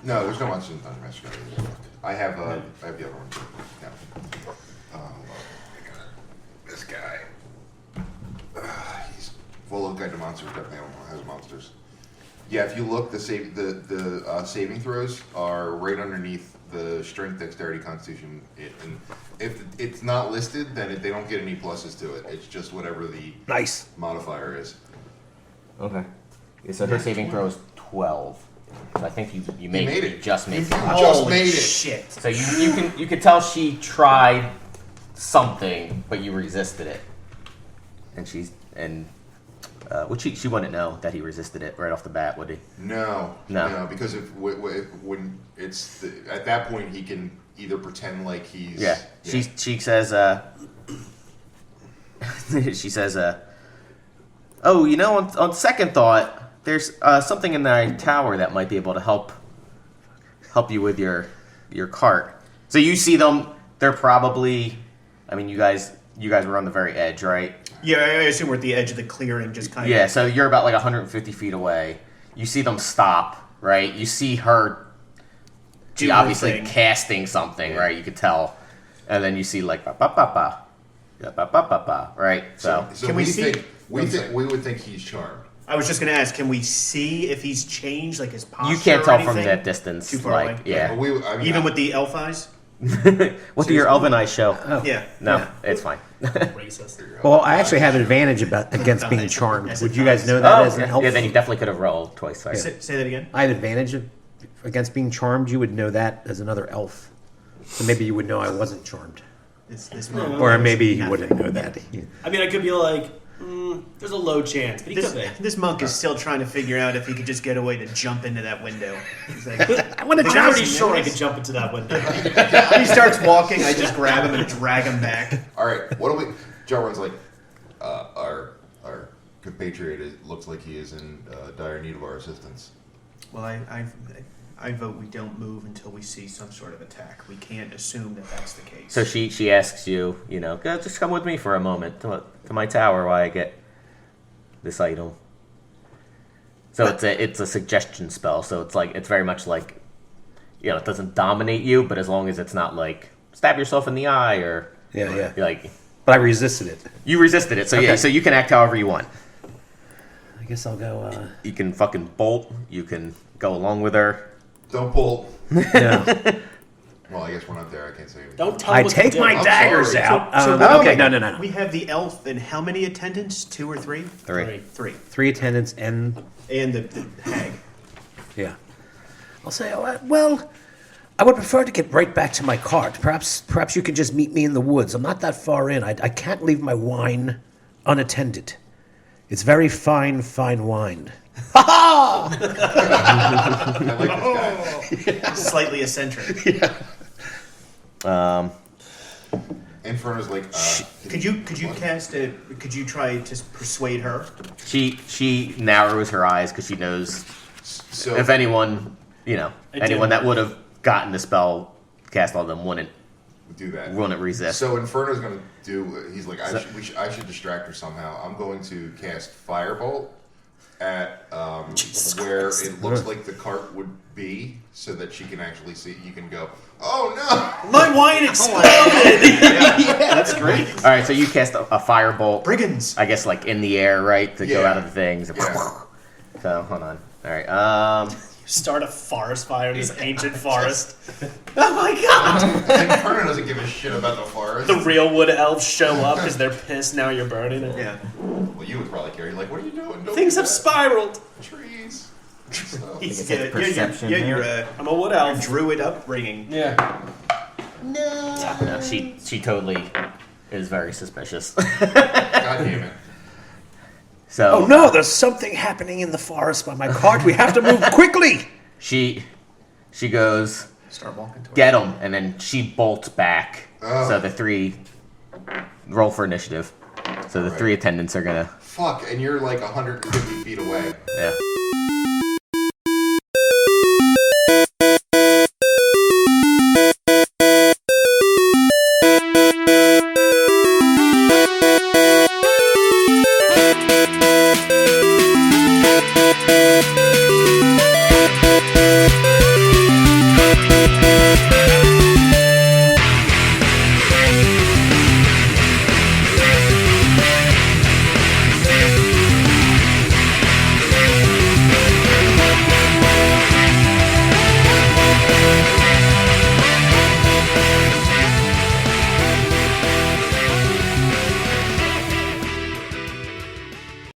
B: No, there's no monsters in Dungeon Master. I have the other one too. Yeah. This guy. He's full of guide to monsters. Definitely has monsters. Yeah, if you look, the saving throws are right underneath the strength, dexterity, constitution. And if it's not listed, then they don't get any pluses to it. It's just whatever the
E: Nice.
B: modifier is.
D: Okay. Yeah, so her saving throw is 12. So I think you made
B: made
D: it.
B: it.
D: Just made it.
B: Just
F: Holy
B: made it.
F: shit.
D: So you could tell she tried something, but you resisted it. Which she wouldn't know that he resisted it right off the bat, would he?
B: No, because when it's at that point he can either pretend like he's
D: She says she says oh, on second thought, there's something in the tower that might be able to help help you with your cart. So you see them. They're probably. I mean, you guys were on the very edge, right?
F: Yeah, I assume we're at the edge of the clearing, just kind of.
D: Yeah. So you're about like 150 feet away. You see them stop, right? You see her. She
F: Do her
D: obviously
F: thing.
D: casting something, right? You could tell, and then you see like ba ba ba ba, ba ba ba ba ba, right? So
B: So
F: Can we see-
B: we would think he's charmed.
F: I was just going to ask, can we see if he's changed, like his posture?
D: you can't
F: or
D: tell from
F: anything?
D: that distance.
F: Too far
D: like,
F: away?
D: yeah.
B: But I mean,
F: Even with the elf eyes?
D: What do your elven eyes show?
F: Yeah.
D: No,
F: Yeah.
D: it's fine.
C: Racist.
E: Well, I actually have an advantage against being charmed. Would you guys know that as an elf?
D: Yeah, then you definitely could have rolled twice. Sorry.
F: Say that again.
E: I have advantage against being charmed. You would know that as another elf. So maybe you would know I wasn't charmed.
F: This
E: Or maybe you wouldn't know that.
C: I mean, I could be like, there's a low chance, but he could be.
F: This monk is still trying to figure out if he could just get away to jump into that window. He's like,
E: I want to
C: I'm
E: jump.
C: pretty sure I could jump into that window.
F: he starts walking, I just grab him and drag him back.
B: all right. What do we? Jarwan's like, our compatriot looks like he is in dire need of our assistance.
F: Well, I vote we don't move until we see some sort of attack. We can't assume that that's the case.
D: So she asks you, "Go, just come with me for a moment to my tower while I get this item." So it's a suggestion spell. So it's very much like, it doesn't dominate you, but as long as it's not like stab yourself in the eye or
E: Yeah.
D: like
E: But I resisted it.
D: you resisted it. So
E: Okay.
D: so you can act however you want.
E: I guess I'll go.
D: You can fucking bolt. You can go along with her.
B: Don't pull.
E: No.
B: Well, I guess we're not there. I can't say anything.
C: Don't tell
E: I
C: him what to
E: take
C: do.
E: my
B: I'm
E: daggers
B: sorry.
E: out.
F: So
E: Okay, no.
F: We have the elf and how many attendants? 2 or 3?
D: Three.
F: 3.
E: 3 attendants and
F: And the hag.
E: yeah. I'll say, well, I would prefer to get right back to my cart. Perhaps you could just meet me in the woods. I'm not that far in. I can't leave my wine unattended. It's very fine wine.
B: I like this guy.
F: Slightly eccentric.
B: Inferno's like,
F: Could you cast a? Could you try to persuade her?
D: She narrows her eyes because she knows
B: so
D: if anyone anyone
C: do.
D: that would have gotten the spell cast on them wouldn't
B: do that.
D: resist.
B: So Inferno's gonna do. He's like, I should distract her somehow. I'm going to cast Firebolt at where it looks like the cart would be, so that she can actually see. You can go, oh no!
F: My wine exploded.
C: That's great.
D: All right, so you cast a firebolt.
F: Brigands.
D: I guess like in the air, right, to go
B: Yeah.
D: out of the things.
B: Yeah.
D: So hold on. All right.
C: Start a forest fire in this ancient forest. Oh my god!
B: Inferno doesn't give a shit about the forest.
C: The real wood elves show up because they're pissed now you're burning it.
F: Yeah.
B: Well, you would probably care. You're like, what are you doing? Don't
C: Things
B: do
C: have
B: that.
C: spiraled.
B: Trees. So,
F: He's,
D: it's perception
F: you're
D: there.
C: I'm a wood
F: a
C: elf.
F: druid upbringing.
C: Yeah.
D: no, she totally is very suspicious.
B: God damn it.
D: So
E: Oh no, there's something happening in the forest by my cart. We have to move quickly.
D: she goes,
F: Start walking towards.
D: get him, and then she bolts back.
B: Oh.
D: So the 3 roll for initiative. So the
B: Alright.
D: 3 attendants are gonna
B: Fuck, and you're like 150 feet away.
D: yeah.